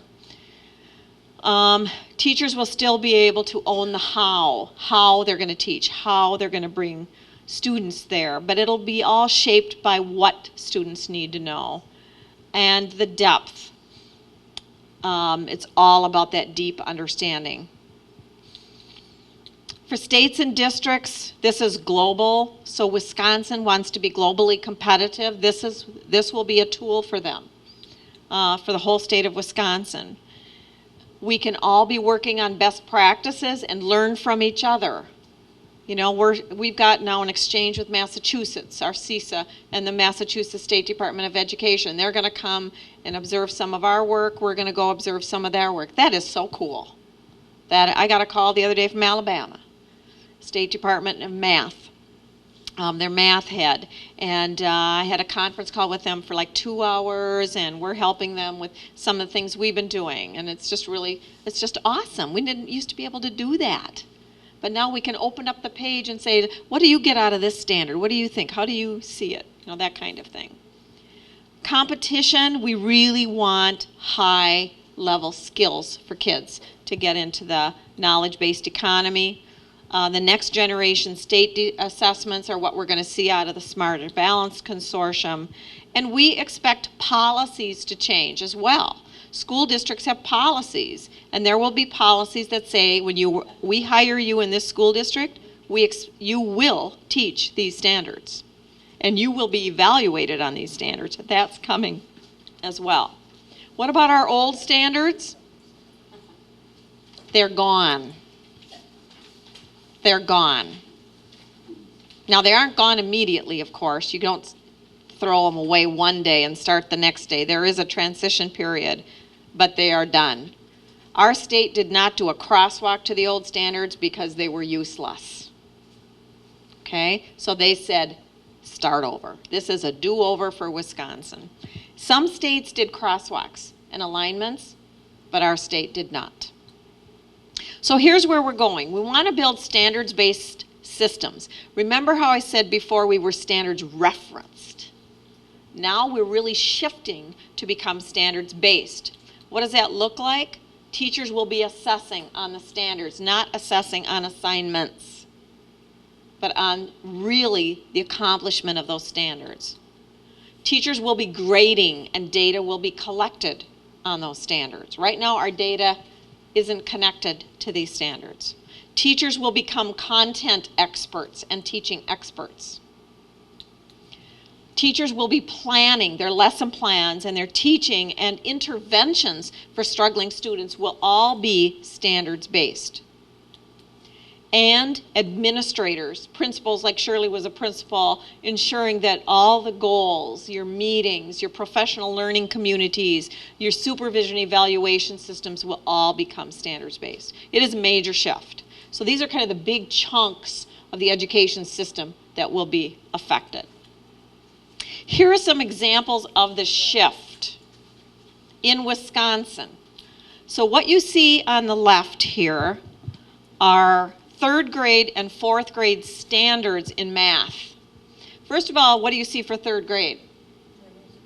Teachers will still be able to own the how they're going to teach, how they're going to bring students there, but it'll be all shaped by what students need to know and the depth. It's all about that deep understanding. For states and districts, this is global. So Wisconsin wants to be globally competitive. This will be a tool for them, for the whole state of Wisconsin. We can all be working on best practices and learn from each other. You know, we've got now an exchange with Massachusetts, our CISA, and the Massachusetts State Department of Education. They're going to come and observe some of our work. We're going to go observe some of their work. That is so cool. I got a call the other day from Alabama, State Department of Math, their math head. And I had a conference call with them for like 2 hours, and we're helping them with some of the things we've been doing. And it's just awesome. We didn't used to be able to do that. But now we can open up the page and say, what do you get out of this standard? What do you think? How do you see it? You know, that kind of thing. Competition, we really want high-level skills for kids to get into the knowledge-based economy. The next generation state assessments are what we're going to see out of the Smarter Balanced Consortium. And we expect policies to change as well. School districts have policies, and there will be policies that say when we hire you in this school district, you will teach these standards, and you will be evaluated on these standards. That's coming as well. What about our old standards? They're gone. They're gone. Now, they aren't gone immediately, of course. You don't throw them away one day and start the next day. There is a transition period, but they are done. Our state did not do a crosswalk to the old standards because they were useless. Okay? So they said, start over. This is a do-over for Wisconsin. Some states did crosswalks and alignments, but our state did not. So here's where we're going. We want to build standards-based systems. Remember how I said before we were standards referenced? Now we're really shifting to become standards-based. What does that look like? Teachers will be assessing on the standards, not assessing on assignments, but on really the accomplishment of those standards. Teachers will be grading, and data will be collected on those standards. Right now, our data isn't connected to these standards. Teachers will become content experts and teaching experts. Teachers will be planning their lesson plans, and their teaching and interventions for struggling students will all be standards-based. And administrators, principals like Shirley was a principal, ensuring that all the goals, your meetings, your professional learning communities, your supervision evaluation systems will all become standards-based. It is a major shift. So these are kind of the big chunks of the education system that will be affected. Here are some examples of the shift in Wisconsin. So what you see on the left here are third grade and fourth grade standards in math. First of all, what do you see for third grade?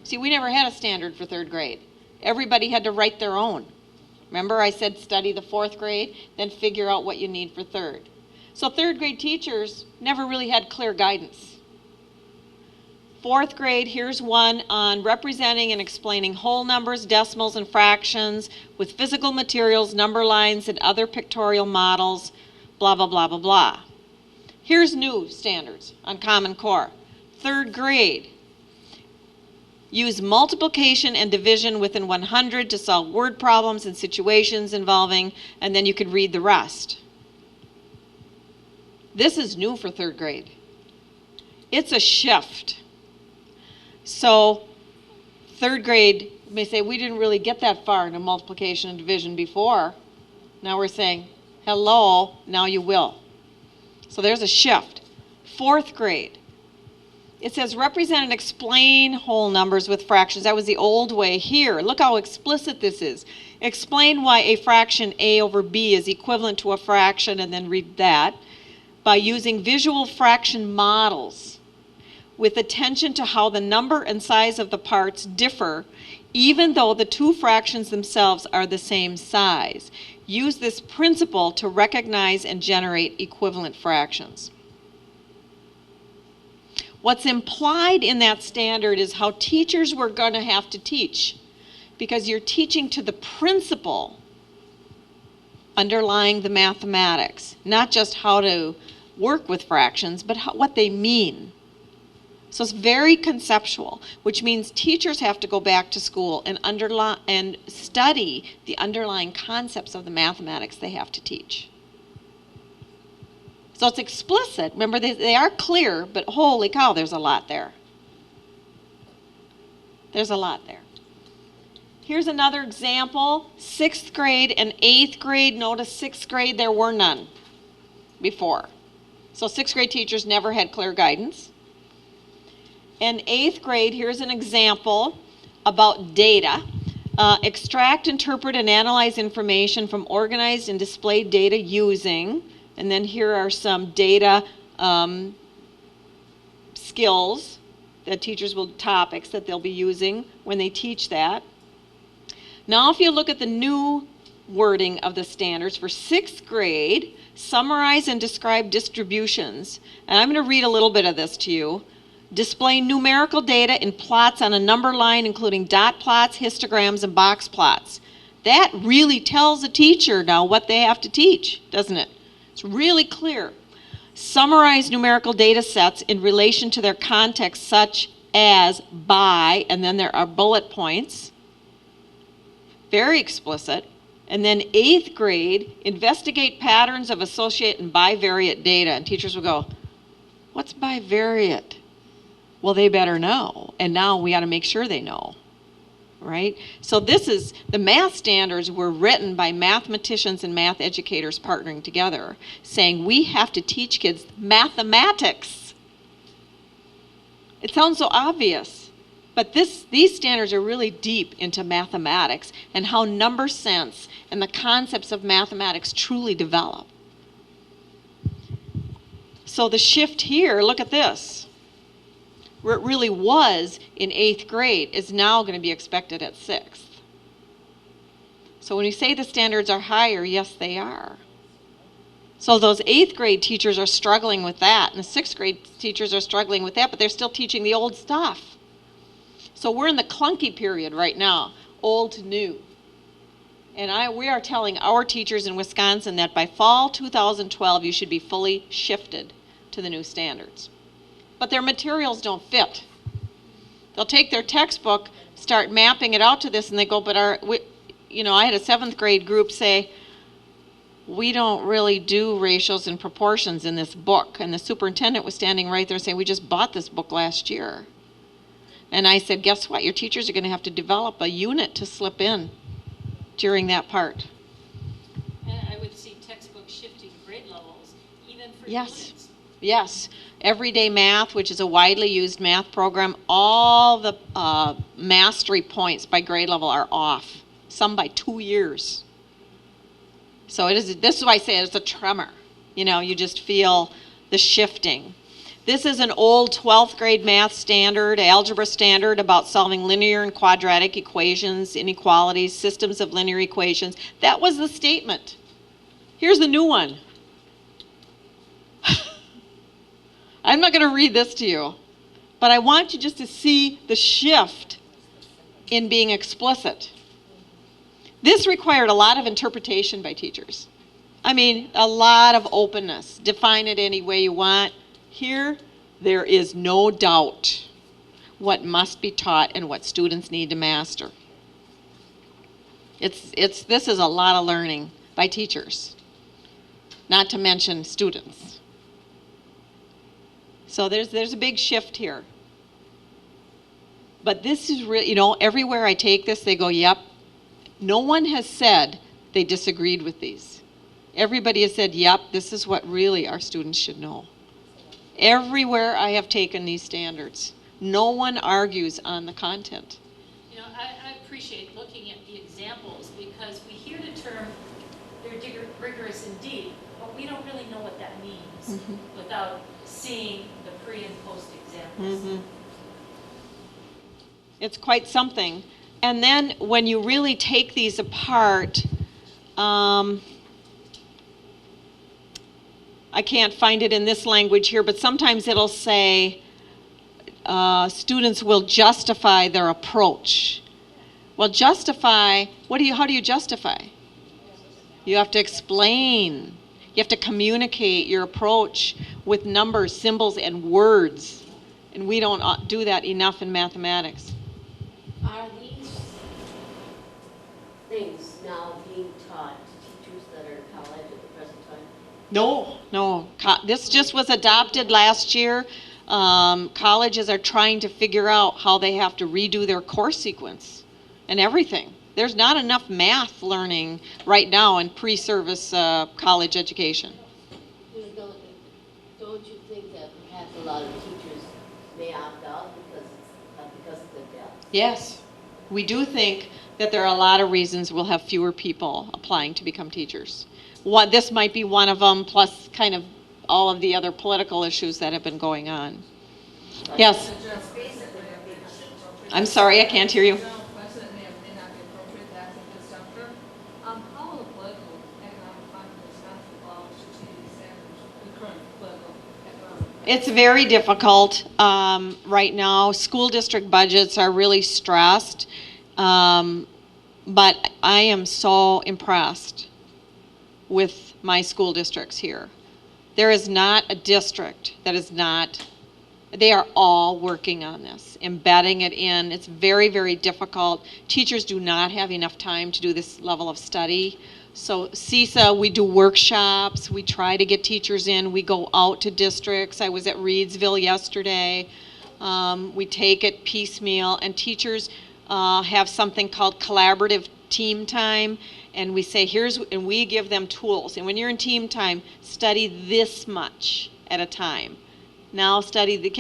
See, we never had a standard for third grade. Everybody had to write their own. Remember I said study the fourth grade, then figure out what you need for third. So third grade teachers never really had clear guidance. Fourth grade, here's one on representing and explaining whole numbers, decimals, and fractions with physical materials, number lines, and other pictorial models, blah, blah, blah, blah, blah. Here's new standards on Common Core. Third grade, use multiplication and division within 100 to solve word problems and situations involving, and then you could read the rest. This is new for third grade. It's a shift. So third grade may say, we didn't really get that far into multiplication and division before. Now we're saying, hello, now you will. So there's a shift. Fourth grade. It says represent and explain whole numbers with fractions. That was the old way. Here, look how explicit this is. Explain why a fraction A over B is equivalent to a fraction, and then read that, by using visual fraction models with attention to how the number and size of the parts differ, even though the two fractions themselves are the same size. Use this principle to recognize and generate equivalent fractions. What's implied in that standard is how teachers were going to have to teach, because you're teaching to the principle underlying the mathematics, not just how to work with fractions, but what they mean. So it's very conceptual, which means teachers have to go back to school and study the underlying concepts of the mathematics they have to teach. So it's explicit. Remember, they are clear, but holy cow, there's a lot there. There's a lot there. Here's another example. 6th grade and 8th grade. Notice 6th grade, there were none before. So 6th grade teachers never had clear guidance. And 8th grade, here's an example about data. Extract, interpret, and analyze information from organized and displayed data using, and then here are some data skills that topics that they'll be using when they teach that. Now if you look at the new wording of the standards for 6th grade, summarize and describe distributions. And I'm going to read a little bit of this to you. Display numerical data in plots on a number line, including dot plots, histograms, and box plots. That really tells a teacher now what they have to teach, doesn't it? It's really clear. Summarize numerical data sets in relation to their context, such as by, and then there are bullet points. Very explicit. And then 8th grade, investigate patterns of associate and bivariate data. And teachers will go, what's bivariate? Well, they better know. And now we got to make sure they know. Right? So the math standards were written by mathematicians and math educators partnering together, saying we have to teach kids mathematics. It sounds so obvious, but these standards are really deep into mathematics and how number sense and the concepts of mathematics truly develop. So the shift here, look at this. Where it really was in 8th grade is now going to be expected at 6th. So when you say the standards are higher, yes, they are. So those 8th grade teachers are struggling with that, and the 6th grade teachers are struggling with that, but they're still teaching the old stuff. So we're in the clunky period right now, old to new. And we are telling our teachers in Wisconsin that by fall 2012, you should be fully shifted to the new standards. But their materials don't fit. They'll take their textbook, start mapping it out to this, and they go, but I had a 7th grade group say, we don't really do ratios and proportions in this book. And the superintendent was standing right there saying, we just bought this book last year. And I said, guess what? Your teachers are going to have to develop a unit to slip in during that part. And I would see textbooks shifting grade levels, even for units. Yes. Everyday Math, which is a widely used math program, all the mastery points by grade level are off, some by 2 years. So this is why I say it's a tremor. You know, you just feel the shifting. This is an old 12th grade math standard, algebra standard about solving linear and quadratic equations, inequalities, systems of linear equations. That was the statement. Here's the new one. I'm not going to read this to you, but I want you just to see the shift in being explicit. This required a lot of interpretation by teachers. I mean, a lot of openness. Define it any way you want. Here, there is no doubt what must be taught and what students need to master. This is a lot of learning by teachers, not to mention students. So there's a big shift here. But this is really, you know, everywhere I take this, they go, yep. No one has said they disagreed with these. Everybody has said, yep, this is what really our students should know. Everywhere I have taken these standards, no one argues on the content. You know, I appreciate looking at the examples because we hear the term, they're rigorous indeed, but we don't really know what that means without seeing the pre and post examples. It's quite something. And then when you really take these apart, I can't find it in this language here, but sometimes it'll say students will justify their approach. Well, justify, how do you justify? You have to explain. You have to communicate your approach with numbers, symbols, and words. And we don't do that enough in mathematics. Are these things now being taught to teachers that are in college at the present time? No. This just was adopted last year. Colleges are trying to figure out how they have to redo their course sequence and everything. There's not enough math learning right now in pre-service college education. Don't you think that perhaps a lot of teachers may opt out because of the debt? Yes, we do think that there are a lot of reasons we'll have fewer people applying to become teachers. This might be one of them, plus kind of all of the other political issues that have been going on. Yes? I'm sorry, I can't hear you. It's very difficult right now. School district budgets are really stressed, but I am so impressed with my school districts here. There is not a district that is not, they are all working on this, embedding it in. It's very, very difficult. Teachers do not have enough time to do this level of study. So CISA, we do workshops, we try to get teachers in, we go out to districts. I was at Reedsville yesterday. We take it piecemeal, and teachers have something called collaborative team time, and we say, and we give them tools. And when you're in team time, study this much at a time. Now study, you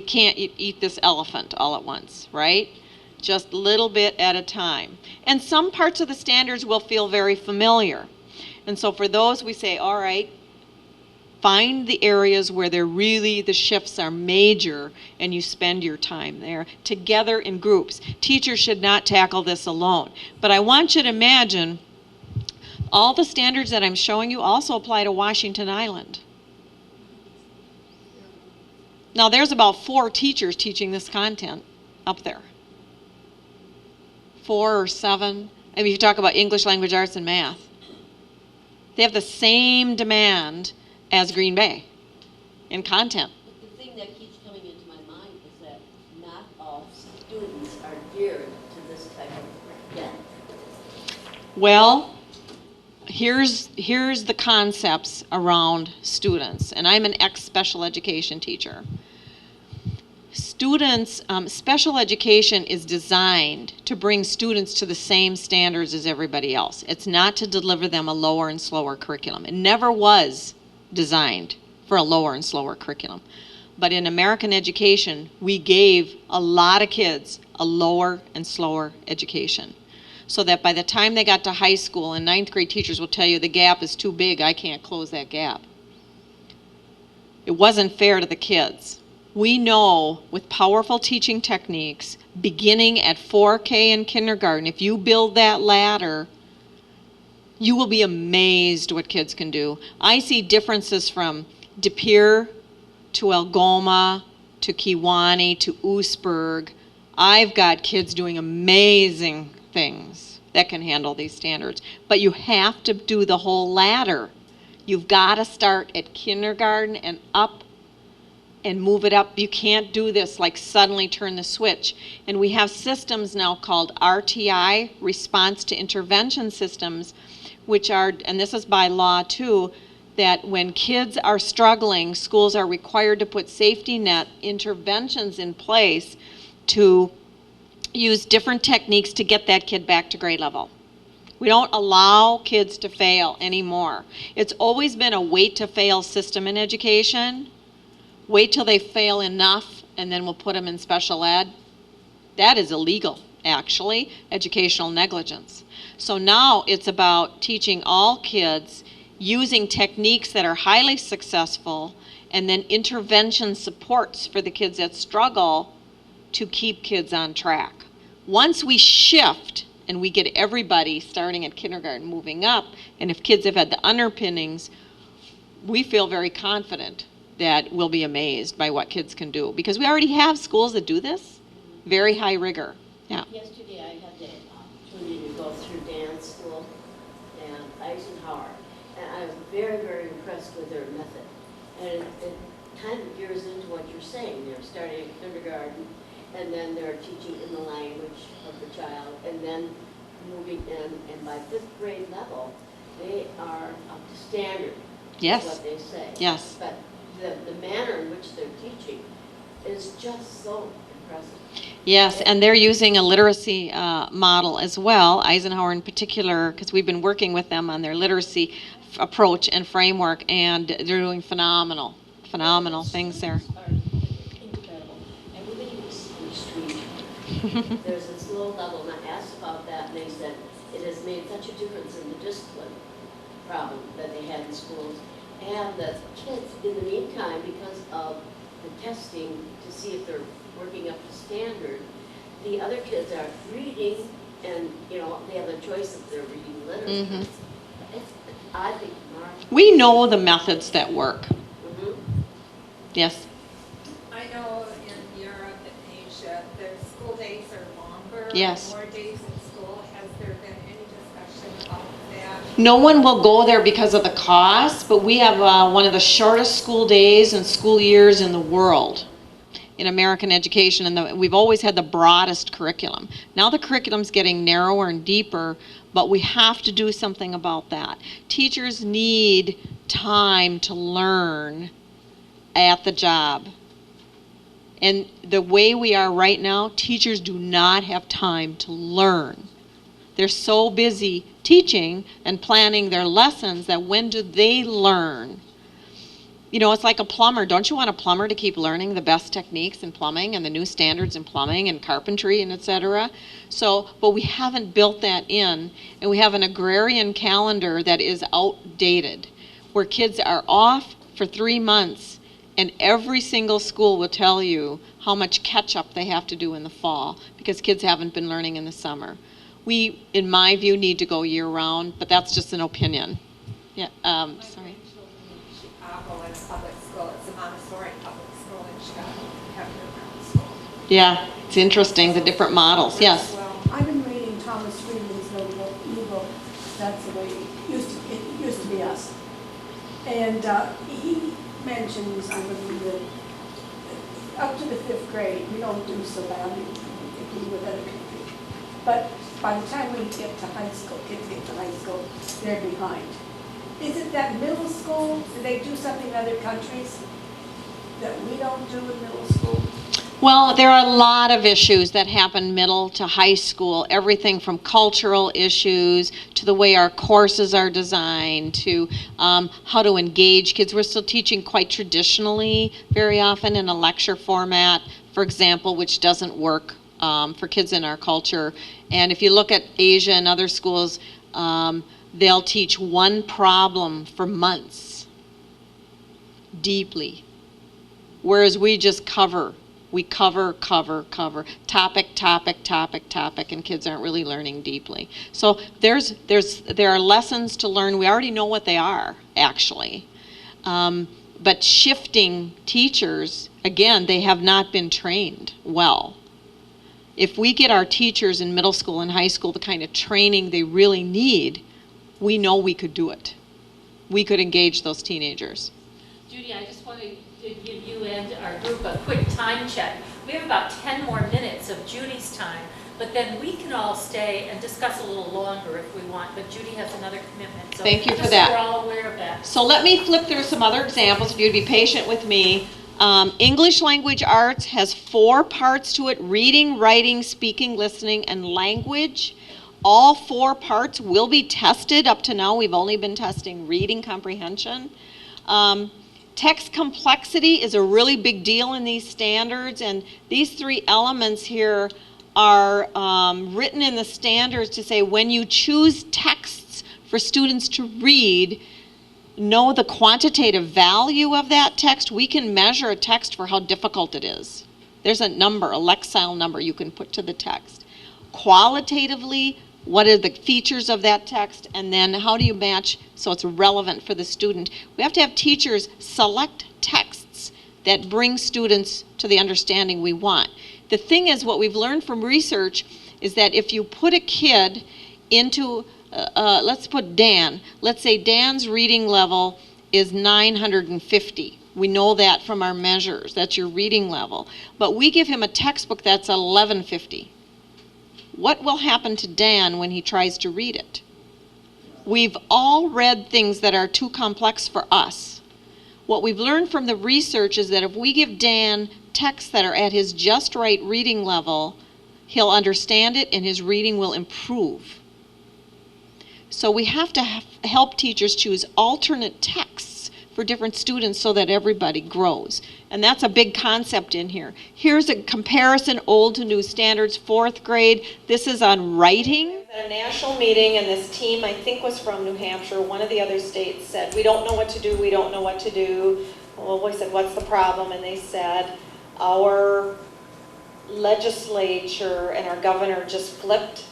can't eat this elephant all at once, right? Just a little bit at a time. And some parts of the standards will feel very familiar. And so for those, we say, all right, find the areas where the shifts are major, and you spend your time there together in groups. Teachers should not tackle this alone. But I want you to imagine all the standards that I'm showing you also apply to Washington Island. Now there's about 4 teachers teaching this content up there. 4 or 7. I mean, if you talk about English, language arts, and math, they have the same demand as Green Bay in content. But the thing that keeps coming into my mind is that not all students are geared to this type of debt. Well, here's the concepts around students, and I'm an ex-special education teacher. Students, special education is designed to bring students to the same standards as everybody else. It's not to deliver them a lower and slower curriculum. It never was designed for a lower and slower curriculum. But in American education, we gave a lot of kids a lower and slower education. so that by the time they got to high school, and ninth grade teachers will tell you the gap is too big, I can't close that gap. It wasn't fair to the kids. We know with powerful teaching techniques, beginning at 4K in kindergarten, if you build that ladder, you will be amazed what kids can do. I see differences from De Pere to Algoma to Kiwanee to Oostburg. I've got kids doing amazing things that can handle these standards. But you have to do the whole ladder. You've got to start at kindergarten and up and move it up. You can't do this like suddenly turn the switch. And we have systems now called RTI, Response to Intervention Systems, which are, and this is by law too, that when kids are struggling, schools are required to put safety net interventions in place to use different techniques to get that kid back to grade level. We don't allow kids to fail anymore. It's always been a wait to fail system in education. Wait till they fail enough and then we'll put them in special ed. That is illegal, actually, educational negligence. So now it's about teaching all kids using techniques that are highly successful and then intervention supports for the kids that struggle to keep kids on track. Once we shift and we get everybody starting at kindergarten moving up, and if kids have had the underpinnings, we feel very confident that we'll be amazed by what kids can do. Because we already have schools that do this, very high rigor. Yeah. Yesterday I had the opportunity to go through dance school and Eisenhower, and I was very, very impressed with their method. And it kind of gears into what you're saying. They're starting at kindergarten, and then they're teaching in the language of the child, and then moving in, and by 5th grade level, they are up to standard. Yes. Is what they say. Yes. But the manner in which they're teaching is just so impressive. Yes, and they're using a literacy model as well, Eisenhower in particular, because we've been working with them on their literacy approach and framework, and they're doing phenomenal things there. Are incredible. And we're getting this in the street. There's this low level, and I asked about that, and they said it has made such a difference in the discipline problem that they had in schools. And the kids, in the meantime, because of the testing to see if they're working up to standard, the other kids are reading, and they have a choice if they're reading literature. Mm-hmm. I think remarkable. We know the methods that work. Mm-hmm. Yes. I know in Europe and Asia, their school days are longer. Yes. More days in school. Has there been any discussion about that? No one will go there because of the cost, but we have one of the shortest school days and school years in the world in American education, and we've always had the broadest curriculum. Now the curriculum's getting narrower and deeper, but we have to do something about that. Teachers need time to learn at the job. And the way we are right now, teachers do not have time to learn. They're so busy teaching and planning their lessons that when do they learn? It's like a plumber. Don't you want a plumber to keep learning the best techniques in plumbing and the new standards in plumbing and carpentry and et cetera? But we haven't built that in, and we have an agrarian calendar that is outdated, where kids are off for 3 months, and every single school will tell you how much catch-up they have to do in the fall because kids haven't been learning in the summer. We, in my view, need to go year-round, but that's just an opinion. Yeah, sorry. Chicago in a public school. It's a Montessori public school in Chicago. Have their school. Yeah, it's interesting, the different models. Yes. Well, I've been reading Thomas Friedman's ebook. That's the way it used to be us. And he mentions, I believe, that up to the 5th grade, we don't do so badly with other countries. But by the time we get to high school, kids get to high school, they're behind. Is it that middle school, do they do something in other countries that we don't do in middle school? Well, there are a lot of issues that happen middle to high school, everything from cultural issues to the way our courses are designed to how to engage kids. We're still teaching quite traditionally very often in a lecture format, for example, which doesn't work for kids in our culture. And if you look at Asia and other schools, they'll teach one problem for months, deeply. Whereas we just cover. We cover, topic, and kids aren't really learning deeply. So there are lessons to learn. We already know what they are, actually. But shifting teachers, again, they have not been trained well. If we get our teachers in middle school and high school the kind of training they really need, we know we could do it. We could engage those teenagers. Judy, I just wanted to give you and our group a quick time check. We have about 10 more minutes of Judy's time, but then we can all stay and discuss a little longer if we want, but Judy has another commitment. So Thank you for just that. So we're all aware of that. So let me flip through some other examples if you'd be patient with me. English language arts has 4 parts to it: reading, writing, speaking, listening, and language. All 4 parts will be tested. Up to now, we've only been testing reading comprehension. Text complexity is a really big deal in these standards, and these 3 elements here are written in the standards to say when you choose texts for students to read, know the quantitative value of that text. We can measure a text for how difficult it is. There's a number, a Lexile number you can put to the text. Qualitatively, what are the features of that text, and then how do you match so it's relevant for the student? We have to have teachers select texts that bring students to the understanding we want. The thing is, what we've learned from research is that if you put a kid into, let's put Dan, let's say Dan's reading level is 950. We know that from our measures, that's your reading level. But we give him a textbook that's 1150. What will happen to Dan when he tries to read it? We've all read things that are too complex for us. What we've learned from the research is that if we give Dan texts that are at his just right reading level, he'll understand it and his reading will improve. So we have to help teachers choose alternate texts for different students so that everybody grows. And that's a big concept in here. Here's a comparison, old to new standards, 4th grade. This is on writing. At a national meeting, and this team, I think, was from New Hampshire. One of the other states said, we don't know what to do, we don't know what to do. Well, we said, what's the problem? And they said, our legislature and our governor just flipped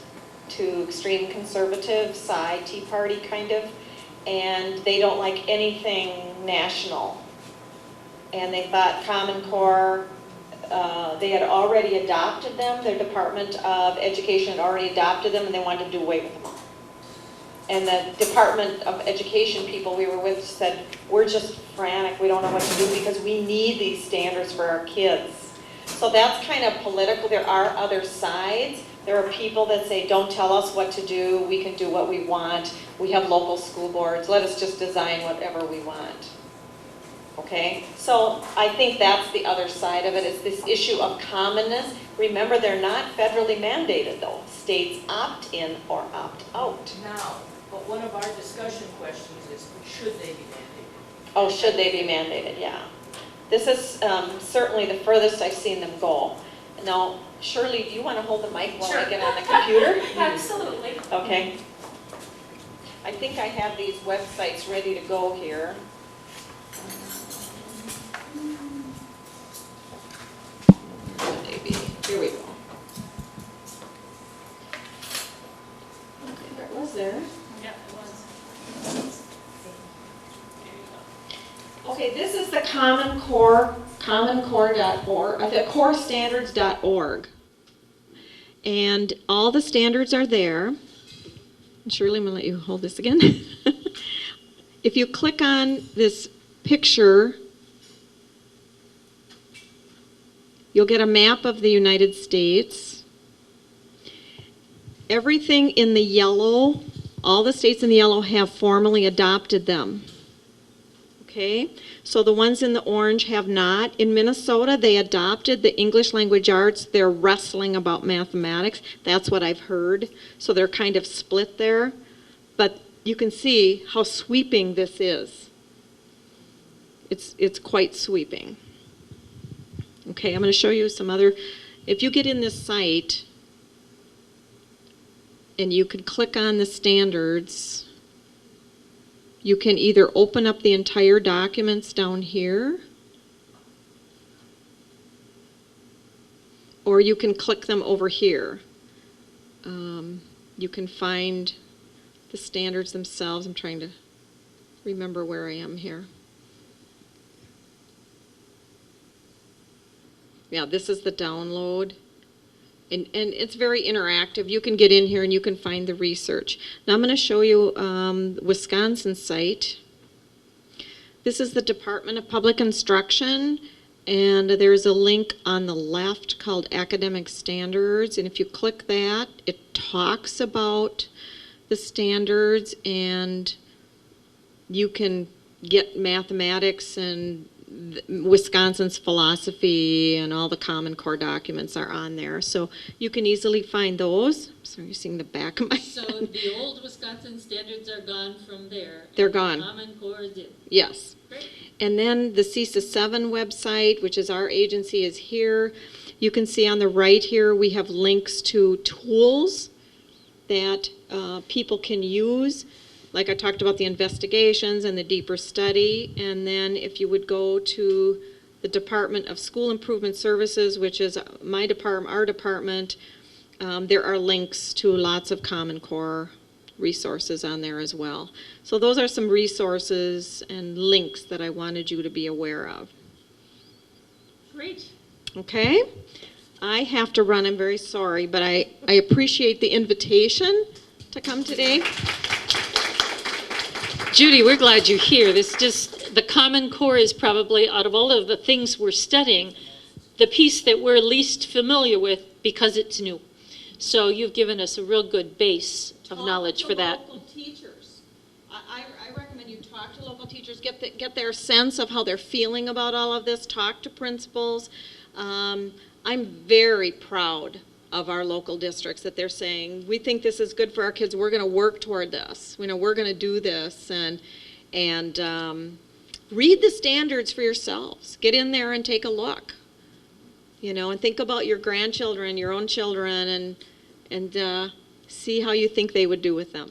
to extreme conservative side, Tea Party kind of, and they don't like anything national. And they thought Common Core, they had already adopted them, their Department of Education had already adopted them, and they wanted to do away with them all. And the Department of Education people we were with said, we're just frantic, we don't know what to do because we need these standards for our kids. So that's kind of political. There are other sides. There are people that say, don't tell us what to do, we can do what we want. We have local school boards, let us just design whatever we want. Okay, so I think that's the other side of it, is this issue of commonness. Remember, they're not federally mandated though. States opt in or opt out. Now, but one of our discussion questions is, should they be mandated? Oh, should they be mandated, yeah. This is certainly the furthest I've seen them go. Now, Shirley, do you want to hold the mic while I get on the computer? Absolutely. Okay. I think I have these websites ready to go here. Maybe. Here we go. Okay, that was there. Yeah, it was. Okay, this is the Common Core, commoncore.org, the corestandards.org. And all the standards are there. Shirley, I'm going to let you hold this again. If you click on this picture, you'll get a map of the United States. Everything in the yellow, all the states in the yellow have formally adopted them. Okay, so the ones in the orange have not. In Minnesota, they adopted the English language arts. They're wrestling about mathematics. That's what I've heard. So they're kind of split there. But you can see how sweeping this is. It's quite sweeping. Okay, I'm going to show you some other If you get in this site, and you can click on the standards, you can either open up the entire documents down here, or you can click them over here. You can find the standards themselves. I'm trying to remember where I am here. Yeah, this is the download. And it's very interactive. You can get in here and you can find the research. Now I'm going to show you Wisconsin site. This is the Department of Public Instruction, and there's a link on the left called Academic Standards. And if you click that, it talks about the standards, and you can get mathematics and Wisconsin's philosophy, and all the Common Core documents are on there. So you can easily find those. So you're seeing the back of my So the old Wisconsin standards are gone from there. They're gone. Common Core is in. Yes. Great. And then the CISA 7 website, which is our agency, is here. You can see on the right here we have links to tools that people can use. Like I talked about the investigations and the deeper study. And then if you would go to the Department of School Improvement Services, which is my department, our department, there are links to lots of Common Core resources on there as well. So those are some resources and links that I wanted you to be aware of. Great. Okay? I have to run, I'm very sorry, but I appreciate the invitation to come today. Judy, we're glad you're here. The Common Core is probably, out of all of the things we're studying, the piece that we're least familiar with because it's new. So you've given us a real good base of knowledge for that. Local teachers. I recommend you talk to local teachers, get their sense of how they're feeling about all of this, talk to principals. I'm very proud of our local districts that they're saying, we think this is good for our kids, we're going to work toward this, we're going to do this, and read the standards for yourselves. Get in there and take a look, and think about your grandchildren, your own children, and see how you think they would do with them.